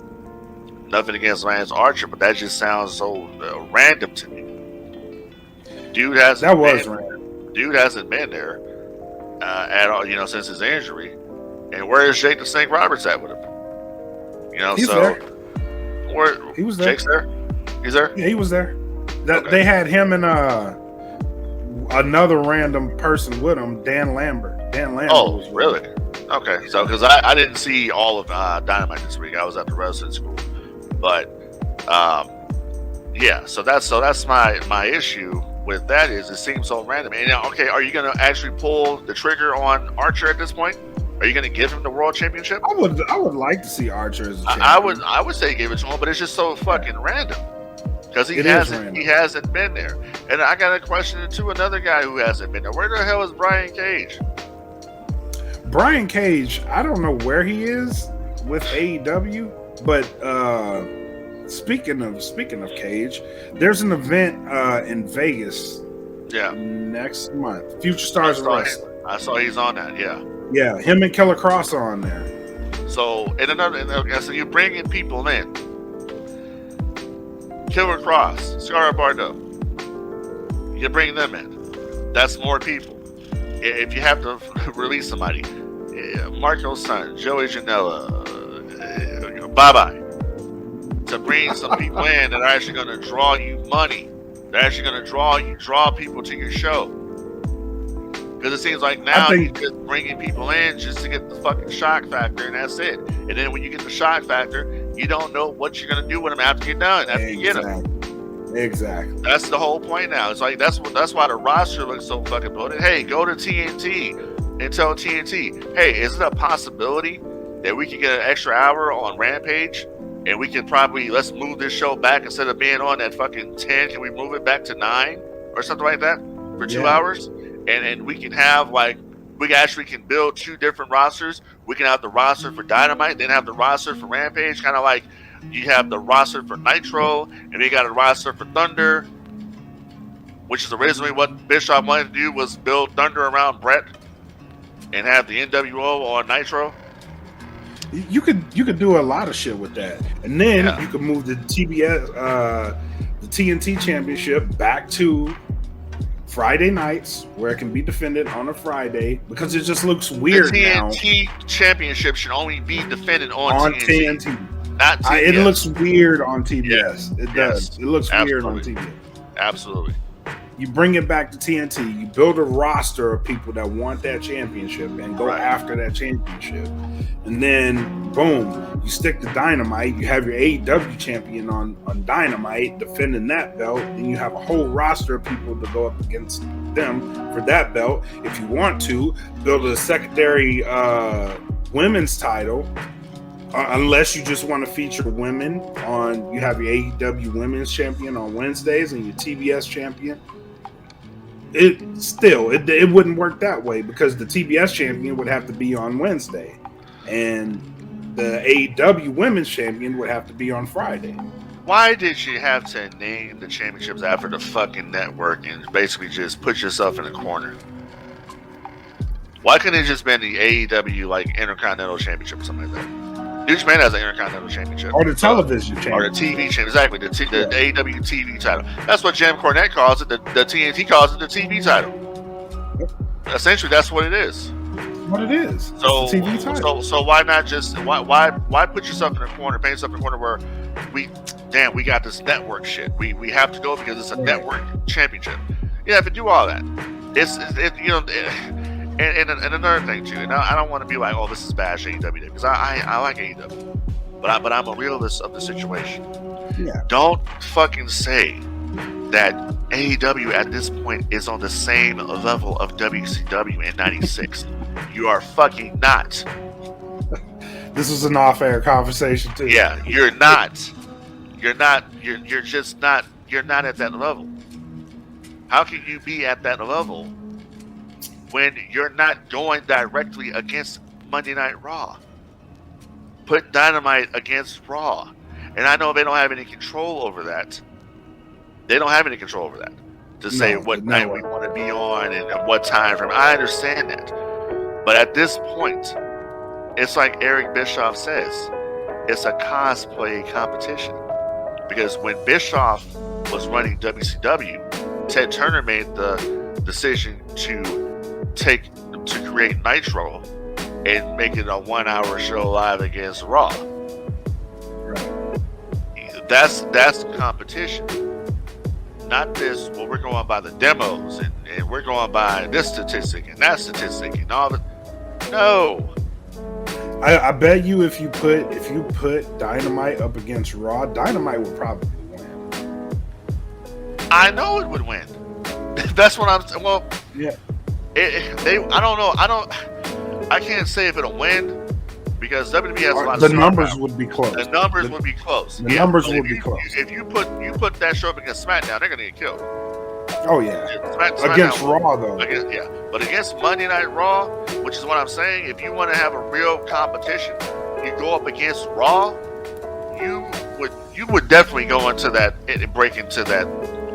Nothing against Lance Archer, but that just sounds so random to me. Dude hasn't been there at all, since his injury. And where is Jake the Snake Roberts at with him? He's there. He was there. Jake's there. He's there. Yeah, he was there. They had him and another random person with him, Dan Lambert. Oh, really? Okay. So, because I didn't see all of Dynamite this week. I was at the wrestling school. But yeah, so that's my issue with that is it seems so random. And okay, are you going to actually pull the trigger on Archer at this point? Are you going to give him the world championship? I would like to see Archer as a champion. I would say give it to him, but it's just so fucking random because he hasn't been there. And I got a question to another guy who hasn't been there. Where the hell is Brian Cage? Brian Cage, I don't know where he is with AEW. But speaking of Cage, there's an event in Vegas. Yeah. Next month, Future Stars of Wrestling. I saw he's on that. Yeah. Yeah, him and Killer Cross are on there. So so you bring in people in. Killer Cross, Scar Bardo. You bring them in. That's more people. If you have to release somebody, Marco's son, Joey Janela. bye-bye. To bring some people in that are actually going to draw you money. They're actually going to draw people to your show. Because it seems like now you're just bringing people in just to get the fucking shock factor, and that's it. And then when you get the shock factor, you don't know what you're going to do with them after you're done, after you get them. Exactly. That's the whole point now. It's like that's why the roster looks so fucking bloated. Hey, go to TNT and tell TNT, hey, is it a possibility that we could get an extra hour on Rampage? And we can probably, let's move this show back instead of being on at fucking 10. Can we move it back to 9 or something like that for 2 hours? And we can have we actually can build 2 different rosters. We can have the roster for Dynamite, then have the roster for Rampage. Kind of like you have the roster for Nitro, and you got a roster for Thunder, which is originally what Bischoff wanted to do, was build Thunder around Brett and have the NWO on Nitro. You could do a lot of shit with that, and then you could move the TNT Championship back to Friday nights, where it can be defended on a Friday, because it just looks weird now. The TNT Championship should only be defended on TNT. Not TBS. It looks weird on TBS. Yeah. It does. It looks weird on TBS. Absolutely. You bring it back to TNT. You build a roster of people that want that championship and go after that championship. And then, boom, you stick to Dynamite. You have your AEW champion on Dynamite defending that belt. Then you have a whole roster of people to go up against them for that belt. If you want to, build a secondary women's title. Unless you just want to feature women on, you have your AEW women's champion on Wednesdays and your TBS champion. It wouldn't work that way, because the TBS champion would have to be on Wednesday and the AEW women's champion would have to be on Friday. Why did you have to name the championships after the fucking network and basically just put yourself in a corner? Why couldn't it just been the AEW Intercontinental Championship or something like that? New Japan has an Intercontinental Championship. Or the television championship. Or the TV championship. Exactly. The AEW TV title. That's what Jim Cornette calls it. The TNT calls it the TV title. Essentially, that's what it is. What it is. So, the TV title. So why not just why put yourself in a corner, paint yourself in a corner where we got this network shit. We have to go because it's a network championship. You have to do all that. And another thing too, and I don't want to be like, oh, this is bash AEW, because I like AEW, but I'm a realist of the situation. Yeah. Don't fucking say that AEW at this point is on the same level of WCW in '96. You are fucking not. This is an off-air conversation too. Yeah, you're not. You're not. You're just not. You're not at that level. How can you be at that level when you're not going directly against Monday Night Raw? Put Dynamite against Raw. And I know they don't have any control over that. They don't have any control over that. To say what night we want to be on and what time frame. I understand that. But at this point, it's like Eric Bischoff says, it's a cosplay competition. Because when Bischoff was running WCW, Ted Turner made the decision to create Nitro and make it a 1 hour show live against Raw. Right. That's competition. Not this, well, we're going by the demos and we're going by this statistic and that statistic and all that. No. I bet you if you put Dynamite up against Raw, Dynamite would probably win. I know it would win. That's what I'm saying. Well, yeah. I don't know. I can't say if it'll win because WWE has a lot of the numbers would be close. The numbers would be close. The numbers would be close. If you put that show up against SmackDown, they're gonna get killed. Oh yeah. Against Raw though. But against Monday Night Raw, which is what I'm saying, if you want to have a real competition, you go up against Raw, you would definitely go into that and break into that.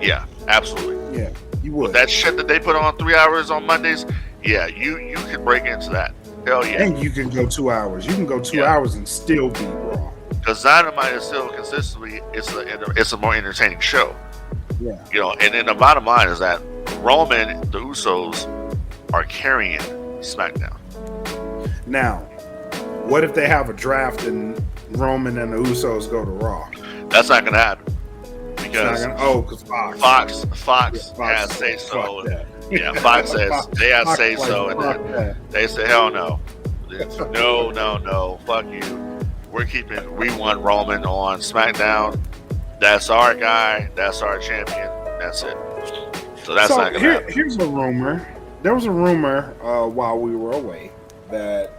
Yeah, absolutely. Yeah. You would. With that shit that they put on 3 hours on Mondays, yeah, you could break into that. Hell yeah. And you can go 2 hours. You can go 2 hours and still be Raw. Because Dynamite is still consistently, it's a more entertaining show. Yeah. You know, and then the bottom line is that Roman, the Usos, are carrying SmackDown. Now, what if they have a draft and Roman and the Usos go to Raw. That's not gonna happen because because Fox has say so. Yeah, Fox says they have say so, and they say hell no, no, fuck you. We want Roman on SmackDown. That's our guy. That's our champion. That's it. So that's not gonna happen. Here's a rumor. There was a rumor while we were away that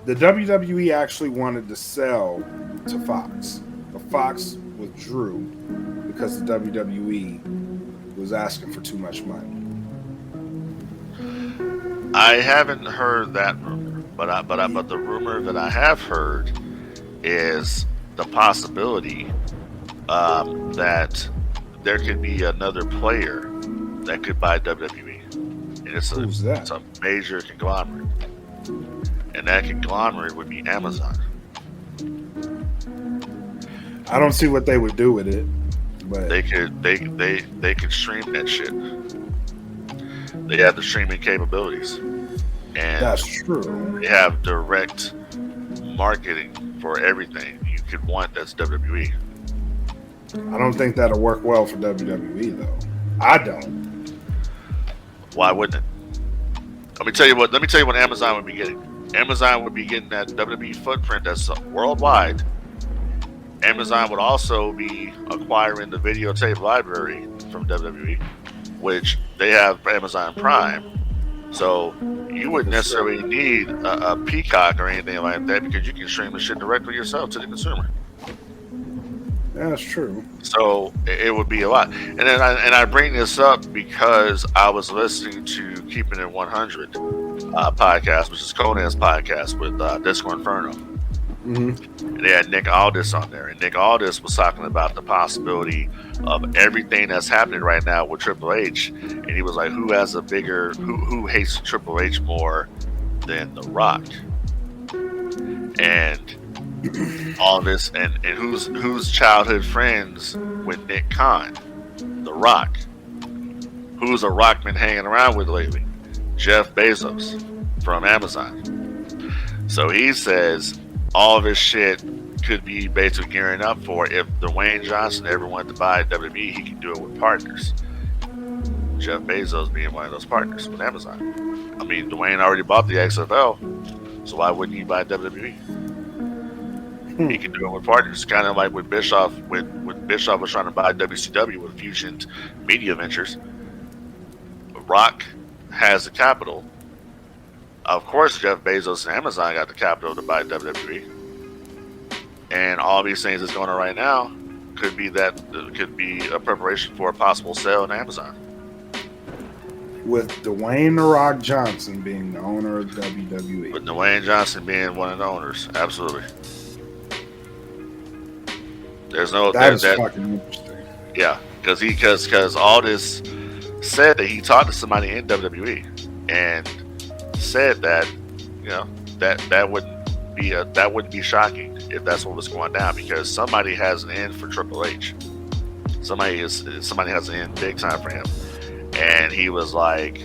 the WWE actually wanted to sell to Fox, but Fox withdrew because the WWE was asking for too much money. I haven't heard that rumor, but the rumor that I have heard is the possibility that there could be another player that could buy WWE, and it's a major conglomerate, and that conglomerate would be Amazon. I don't see what they would do with it, but they could stream that shit. They have the streaming capabilities, and that's true. They have direct marketing for everything you could want. That's WWE. I don't think that'll work well for WWE though. I don't. Why wouldn't it? Let me tell you what Amazon would be getting. Amazon would be getting that WWE footprint that's worldwide. Amazon would also be acquiring the videotape library from WWE, which they have Amazon Prime. So you wouldn't necessarily need a Peacock or anything like that because you can stream the shit directly yourself to the consumer. That's true. So it would be a lot. And then I bring this up because I was listening to Keeping It 100 podcast, which is Conan's podcast with Disco Inferno. Mm-hmm. And they had Nick Aldis on there, and Nick Aldis was talking about the possibility of everything that's happening right now with Triple H, and he was like, who hates Triple H more than The Rock? And all this, and who's childhood friends with Nick Khan? The Rock. Who's a Rock been hanging around with lately? Jeff Bezos from Amazon. So he says all of this shit could be basically gearing up for if Dwayne Johnson ever wanted to buy WWE, he could do it with partners. Jeff Bezos being one of those partners with Amazon. I mean, Dwayne already bought the XFL, so why wouldn't he buy WWE? He could do it with partners, kind of like with Bischoff. When Bischoff was trying to buy WCW with Fusion Media Ventures, Rock has the capital. Of course, Jeff Bezos and Amazon got the capital to buy WWE, and all these things that's going on right now could be a preparation for a possible sale in Amazon. With Dwayne "The Rock" Johnson being the owner of WWE. With Dwayne Johnson being one of the owners, absolutely. That's fucking interesting. Yeah, because Aldis said that he talked to somebody in WWE and said that that wouldn't be shocking if that's what was going down, because somebody has an in for Triple H. Somebody has an in big time for him, and he was like,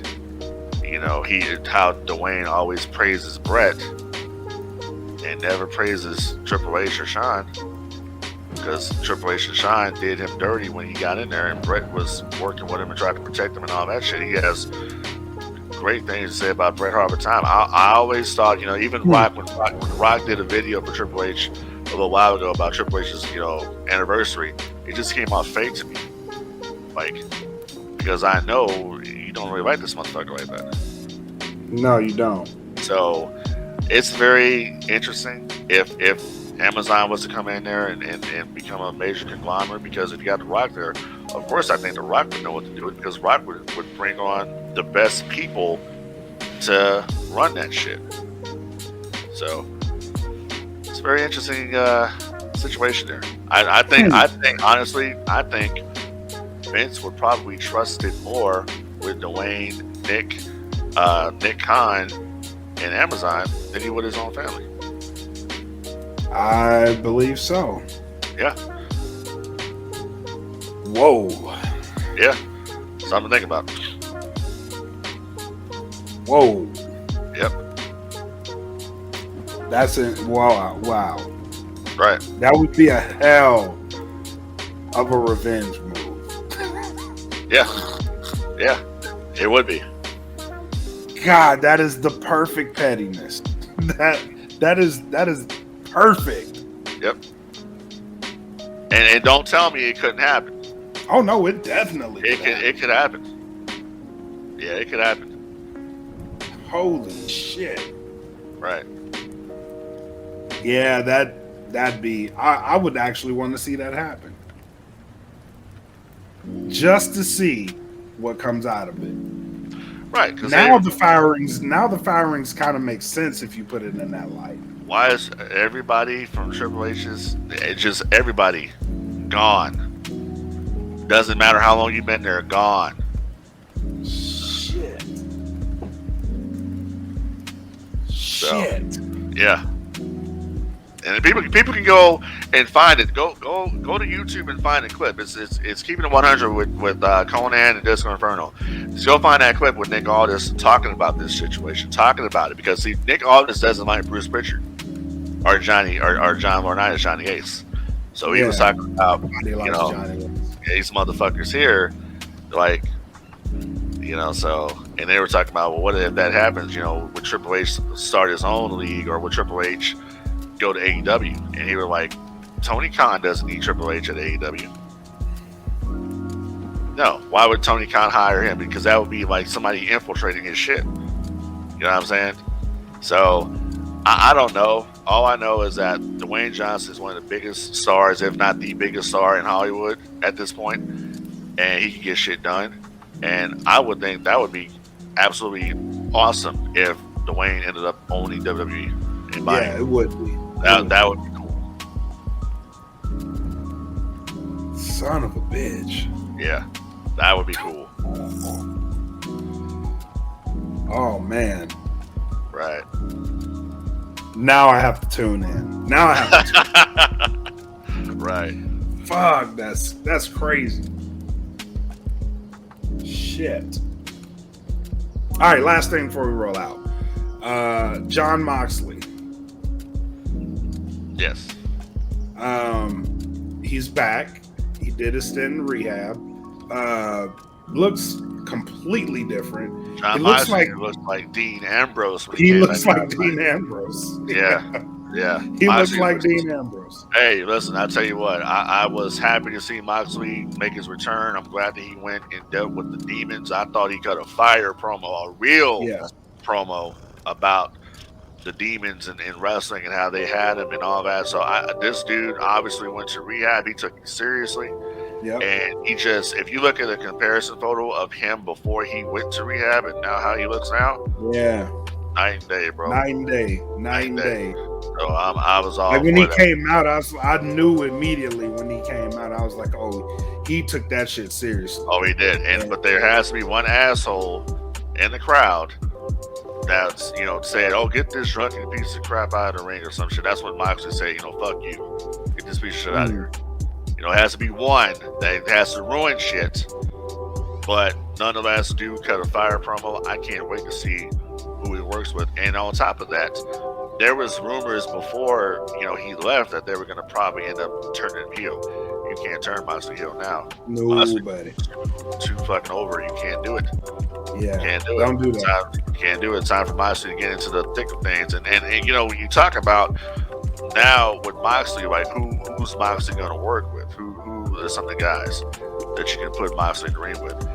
how Dwayne always praises Brett and never praises Triple H or Shawn, because Triple H and Shawn did him dirty when he got in there, and Brett was working with him and tried to protect him and all that shit. He has great things to say about Bret Hart all the time. I always thought, even Rock, when Rock did a video for Triple H a little while ago about Triple H's, anniversary, it just came off fake to me. Like, because I know you don't really like this motherfucker like that. No, you don't. So it's very interesting if Amazon was to come in there and become a major conglomerate, because if you got The Rock there, of course I think The Rock would know what to do, because Rock would bring on the best people to run that shit. So it's a very interesting situation there. I think honestly Vince would probably trust it more with Dwayne, Nick Khan, and Amazon than he would his own family. I believe so. Yeah. Whoa. Yeah. Something to think about. Whoa. Yep. That's it. Wow. Right. That would be a hell of a revenge move. Yeah. Yeah. It would be. God, that is the perfect pettiness. That is perfect. Yep. And don't tell me it couldn't happen. Oh no, it definitely It could happen. Yeah, it could happen. Holy shit. Right. Yeah, that'd be I would actually want to see that happen. Just to see what comes out of it. Right. Now the firings kind of make sense if you put it in that light. Why is everybody from Triple H's, it's just everybody gone? Doesn't matter how long you've been there, gone. Shit. So, yeah. And people can go and find it. Go to YouTube and find a clip. It's keeping it 100 with Conan and Disco Inferno. Just go find that clip with Nick Aldis talking about this situation, talking about it, because see, Nick Aldis doesn't like Bruce Pritchard or John Laurinaitis, Johnny Ace. So he was talking about these motherfuckers here, like, so, and they were talking about, well, what if that happens? Would Triple H start his own league, or would Triple H go to AEW? And he was like, Tony Khan doesn't need Triple H at AEW. No, why would Tony Khan hire him? Because that would be like somebody infiltrating his shit. You know what I'm saying? So I don't know. All I know is that Dwayne Johnson is one of the biggest stars, if not the biggest star in Hollywood at this point, and he can get shit done. And I would think that would be absolutely awesome if Dwayne ended up owning WWE. Yeah, it would be. That would be cool. Son of a bitch. Yeah, that would be cool. Oh man. Right. Now I have to tune in. Right. Fuck, that's crazy. Shit. All right, last thing before we roll out. Jon Moxley. Yes. He's back. He did a stint in rehab. Looks completely different. Jon Moxley looks like Dean Ambrose. He looks like Dean Ambrose. Yeah. Yeah. He looks like Dean Ambrose. Hey, listen, I'll tell you what. I was happy to see Moxley make his return. I'm glad that he went and dealt with the demons. I thought he cut a fire promo, a real promo about the demons and wrestling and how they had him and all that. So this dude obviously went to rehab. He took it seriously. Yep. And he just, if you look at a comparison photo of him before he went to rehab and now how he looks now, night and day, bro. Night and day. So I was all like when he came out. I knew immediately when he came out. I was like, oh, he took that shit seriously. Oh, he did. But there has to be one asshole in the crowd that's saying, "Oh, get this drunken piece of crap out of the ring" or some shit. That's what Moxley said. Fuck you. Get this piece of shit out of here. It has to be one that has to ruin shit, but nonetheless, do cut a fire promo. I can't wait to see who he works with. And on top of that, there was rumors before he left that they were going to probably end up turning him heel. You can't turn Moxley heel now. Nobody. Too fucking over. You can't do it. Yeah. Can't do Don't it. do that. Can't do it. It's time for Moxley to get into the thick of things. And when you talk about now with Moxley, like who's Moxley going to work with? Who are some of the guys that you can put Moxley in the ring with?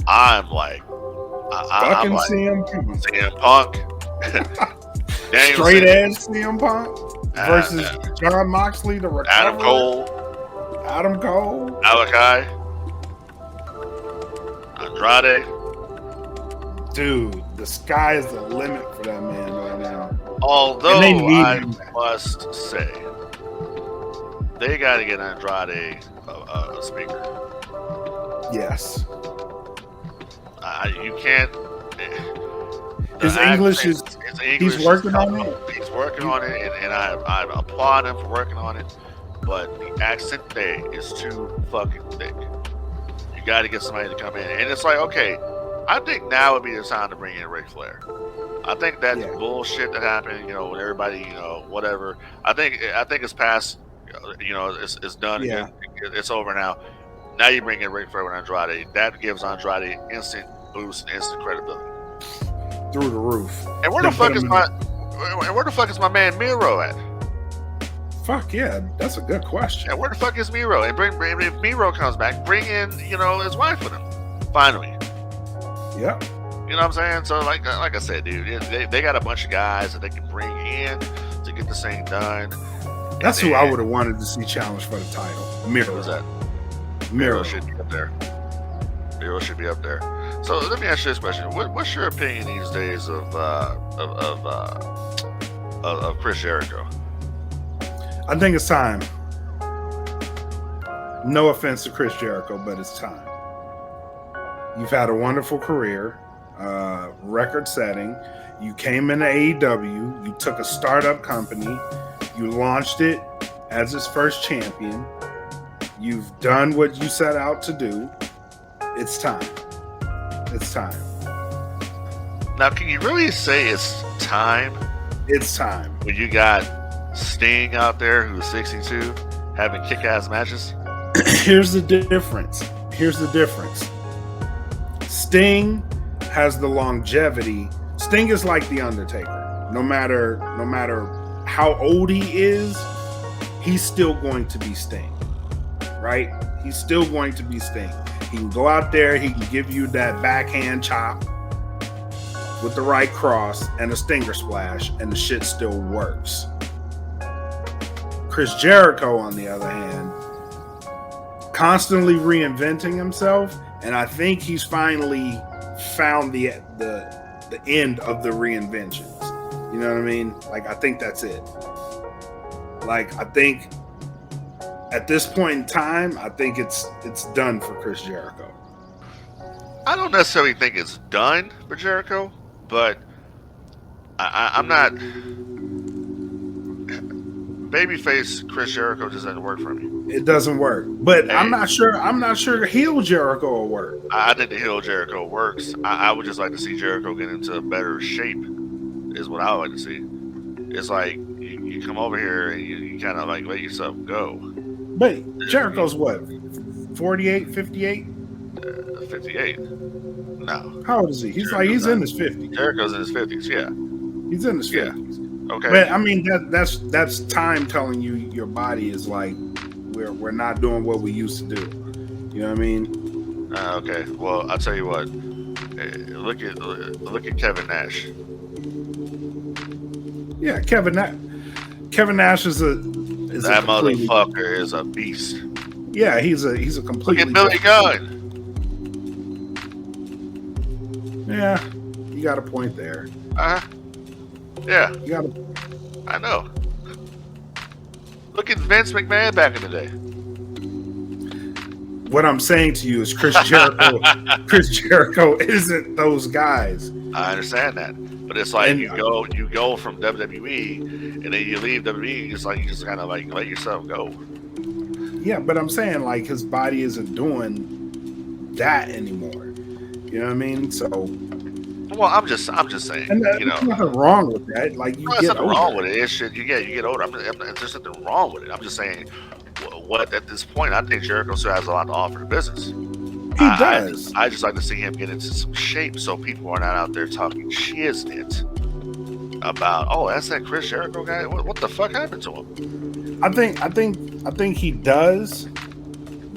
I'm like, fucking CM Punk. Straight ass CM Punk versus Jon Moxley, the recovery. Adam Cole, Malachi, Andrade. Dude, the sky is the limit for that man right now. Although I must say, they got to get Andrade a speaker. Yes. You can't. His English is. He's working on it. He's working on it, and I applaud him for working on it. But the accent there is too fucking thick. You got to get somebody to come in, and it's like, okay, I think now would be the time to bring in Ric Flair. I think that Yeah. bullshit that happened, when everybody, whatever. I think it's past. It's done. Yeah. It's over now. Now you bring in Ric Flair with Andrade. That gives Andrade instant boost, instant credibility. Through the roof. And where the fuck is my man Miro at? Fuck yeah, that's a good question. And where the fuck is Miro? And if Miro comes back, bring in his wife with him. Finally. Yep. You know what I'm saying? So like I said, dude, they got a bunch of guys that they can bring in to get this thing done. That's who I would have wanted to see challenge for the title. Miro. Who's that? Miro should be up there. Miro should be up there. So let me ask you this question: what's your opinion these days of Chris Jericho? I think it's time. No offense to Chris Jericho, but it's time. You've had a wonderful career, record-setting. You came into AEW. You took a startup company. You launched it as its first champion. You've done what you set out to do. It's time. It's time. Now, can you really say it's time? It's time. When you got Sting out there who's 62 having kick-ass matches? Here's the difference. Sting has the longevity. Sting is like the Undertaker. No matter how old he is, he's still going to be Sting. Right? He's still going to be Sting. He can go out there, he can give you that backhand chop with the right cross and a stinger splash, and the shit still works. Chris Jericho, on the other hand, constantly reinventing himself, and I think he's finally found the end of the reinventions. You know what I mean? Like, I think that's it. Like, I think at this point in time, I think it's done for Chris Jericho. I don't necessarily think it's done for Jericho, but I'm not. Babyface Chris Jericho just doesn't work for me. It doesn't work, but I'm not sure heel Jericho will work. I think the heel Jericho works. I would just like to see Jericho get into a better shape. Is what I would like to see. It's like you come over here and you kind of like let yourself go. But Jericho's what? 48, 58? 58. No. How old is he? He's in his 50s. Jericho's in his 50s. Yeah. He's in his 50s. Okay. But I mean that's time telling you your body is like we're not doing what we used to do. You know what I mean? Okay. Well, I'll tell you what. Look at Kevin Nash. Yeah, Kevin Nash is a motherfucker is a beast. Yeah, he's a completely. Look at Billy Gunn. Yeah, you got a point there. Yeah. You got a. I know. Look at Vince McMahon back in the day. What I'm saying to you is Chris Jericho. Chris Jericho isn't those guys. I understand that, but it's like you go from WWE, and then you leave WWE. It's like you just kind of like let yourself go. Yeah, but I'm saying like his body isn't doing that anymore. You know what I mean? So. Well, I'm just saying. And there's nothing wrong with that. Like you there's get nothing older. wrong with it. It's shit. You get older. There's nothing wrong with it. I'm just saying. What at this point, I think Jericho still has a lot to offer the business. He does. I just like to see him get into some shape, so people are not out there talking shiznit about, oh, that's that Chris Jericho guy. What the fuck happened to him? I think he does,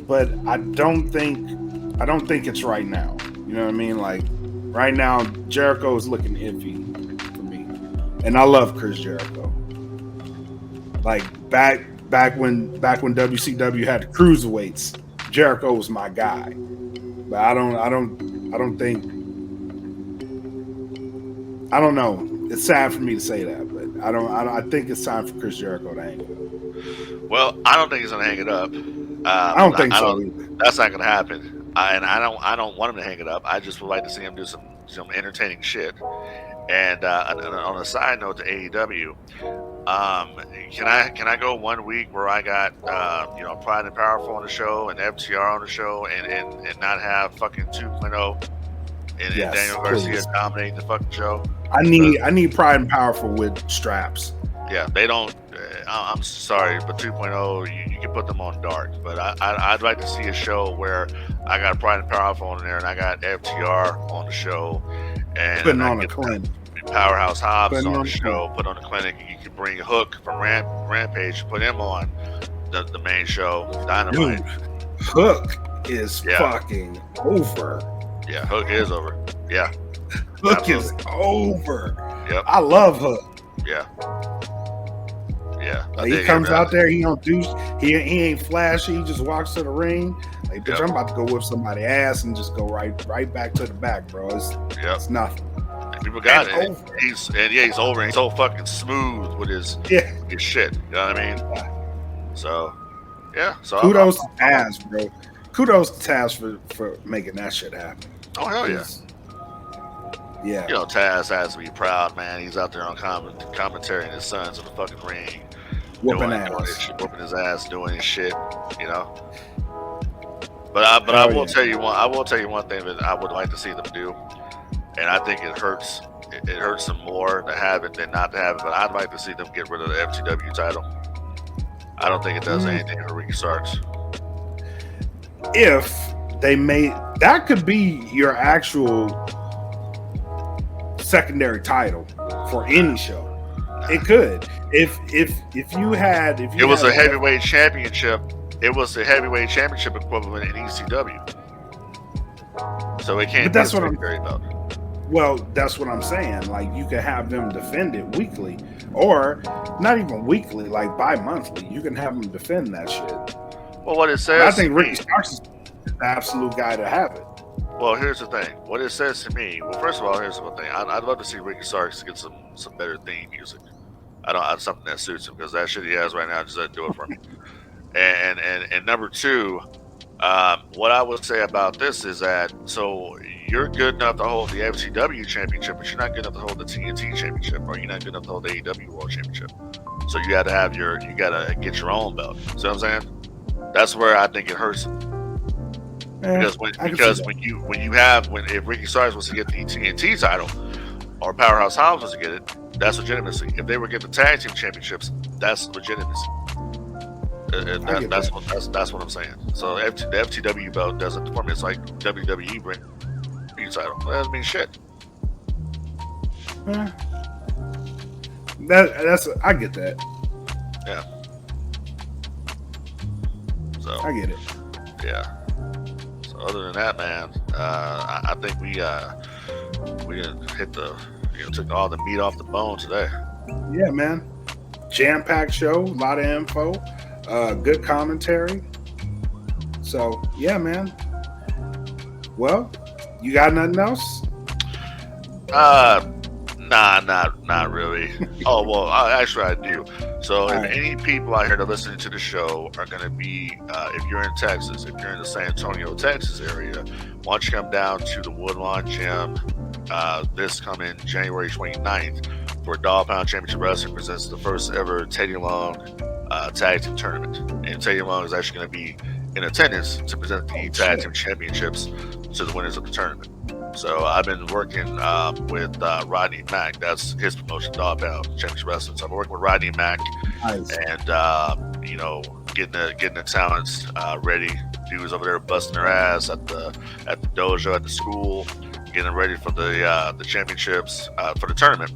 but I don't think it's right now. You know what I mean? Like right now, Jericho is looking iffy for me, and I love Chris Jericho. Like back when WCW had the cruiserweights, Jericho was my guy. But I don't know. It's sad for me to say that, but I think it's time for Chris Jericho to hang it up. Well, I don't think he's gonna hang it up. I don't think so either. That's not gonna happen. And I don't want him to hang it up. I just would like to see him do some entertaining shit. And on a side note to AEW, can I go 1 week where I got Pride and Powerful on the show and FTR on the show and not have fucking 2.0 and Yes, Daniel Garcia please. dominating the fucking show. I need Pride and Powerful with straps. Yeah, they don't. I'm sorry, but 2.0, you can put them on dark. But I'd like to see a show where I got Pride and Powerful on there, and I got FTR on the show, and Putting I on a get clinic. Powerhouse Hobbs Putting on on the a show, put on the clinic. You can bring Hook from Rampage, put him on the main show, Dynamite. Dude, Hook is fucking over. Yeah, Hook is over. Yeah. Hook Absolutely. is over. Yep. I love Hook. Yeah. Yeah. Like, he comes out there, he don't do, he ain't flashy. He just walks to the ring. Like, bitch, I'm about to go whip somebody's ass and just go right back to the back, bro. It's nothing. And people got and it. Over. He's over. And he's so fucking smooth with his shit. You know what I mean? Yeah. So, yeah. So kudos to Taz, bro. Kudos to Taz for making that shit happen. Oh hell yeah. Yeah. You know, Taz has to be proud, man. He's out there on commentary and his son's in the fucking ring. Whooping his ass, doing his shit, you know. But I will tell you one thing that I would like to see them do, and I think it hurts them more to have it than not to have it. But I'd like to see them get rid of the FTW title. I don't think it does anything for Ricky Starks. If they made that, could be your actual secondary title for any show. It could. If you had it was a heavyweight championship. It was the heavyweight championship equivalent in ECW. So it can't. But that's be what I'm very about. Well, that's what I'm saying. Like, you could have them defend it weekly, or not even weekly, like bi-monthly. You can have them defend that shit. Well, what it says. But I think Ricky Starks is the absolute guy to have it. Well, here's the thing. What it says to me. Well, first of all, here's one thing. I'd love to see Ricky Starks get some better theme music. Something that suits him, because that shit he has right now just doesn't do it for me. And number two, what I would say about this is that so you're good enough to hold the FCW championship, but you're not good enough to hold the TNT championship, or you're not good enough to hold the AEW World Championship. So you got to get your own belt. See what I'm saying? That's where I think it hurts. Because if Ricky Starks was to get the TNT title, or Powerhouse Hobbs was to get it, that's legitimacy. If they were getting the tag team championships, that's legitimacy. That's what I'm saying. So the FTW belt doesn't for me. It's like WWE bring you title. That doesn't mean shit. I get that. Yeah. So I get it. Yeah. So other than that, man, I think we hit took all the meat off the bone today. Yeah, man. Jam-packed show, a lot of info, good commentary. So yeah, man. Well, you got nothing else? Nah, not really. Oh well, actually I do. So if any people out here that are listening to the show are going to be, if you're in Texas, if you're in the San Antonio, Texas area, why don't you come down to the Woodlawn Gym this coming January 29th for Dog Pound Championship Wrestling presents the first ever Teddy Long Tag Team Tournament. And Teddy Long is actually going to be in attendance to present the Tag Team Championships to the winners of the tournament. So I've been working with Rodney Mack. That's his promotion, Dog Pound Championship Wrestling. So I'm working with Rodney Mack, and getting the talents ready. Dudes over there busting their ass at the dojo, at the school, getting ready for the championships for the tournament.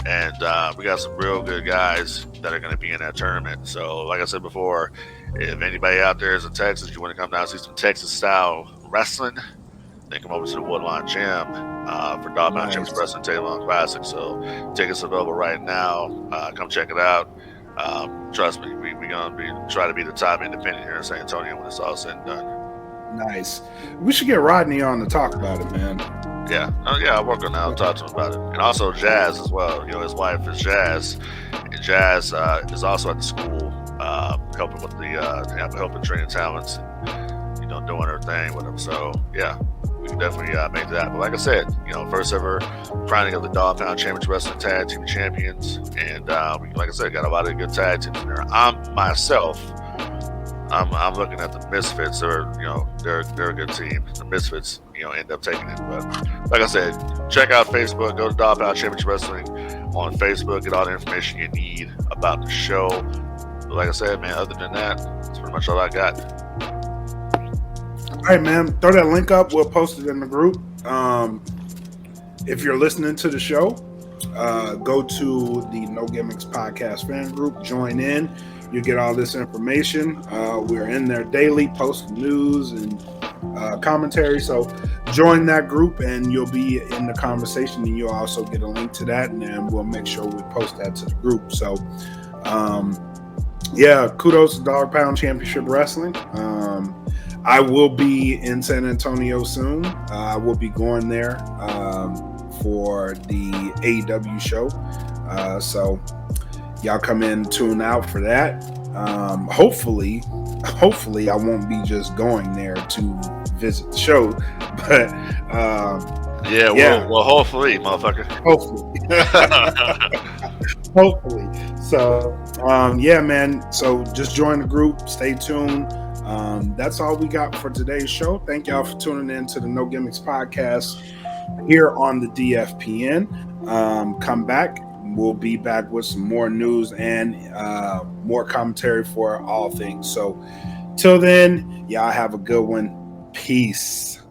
And we got some real good guys that are going to be in that tournament. So like I said before, if anybody out there is in Texas, you want to come down and see some Texas style wrestling, then come over to the Woodlawn Gym for Dog Pound Championship Wrestling Teddy Long Classic. So tickets available right now. Come check it out. Trust me, we're going to try to be the top independent here in San Antonio when it's all said and done. Nice. We should get Rodney on to talk about it, man. Yeah. I'll work on that. I'll talk to him about it. And also Jazz as well. You know, his wife is Jazz. And Jazz is also at the school helping with the helping training talents and, doing her thing with him. So, yeah, we can definitely make that. But like I said, first ever crowning of the Dog Pound Championship Wrestling Tag Team Champions. And like I said, got a lot of good tag teams in there. I'm myself, I'm looking at the Misfits, or they're a good team. The Misfits, end up taking it. But like I said, check out Facebook. Go to Dog Pound Championship Wrestling on Facebook. Get all the information you need about the show. But like I said, man, other than that, that's pretty much all I got. All right, man. Throw that link up. We'll post it in the group. If you're listening to the show, go to the No Gimmicks podcast fan group. Join in. You get all this information. We're in there daily, posting news and commentary. So join that group, and you'll be in the conversation. And you'll also get a link to that, and then we'll make sure we post that to the group. So, kudos to Dog Pound Championship Wrestling. I will be in San Antonio soon. I will be going there for the AEW show. So y'all come in, tune out for that. Hopefully I won't be just going there to visit the show, but well, hopefully, motherfucker. Hopefully. So man. So just join the group. Stay tuned. That's all we got for today's show. Thank y'all for tuning in to the No Gimmicks podcast here on the DFPN. Come back. We'll be back with some more news and more commentary for all things. So till then, y'all have a good one. Peace.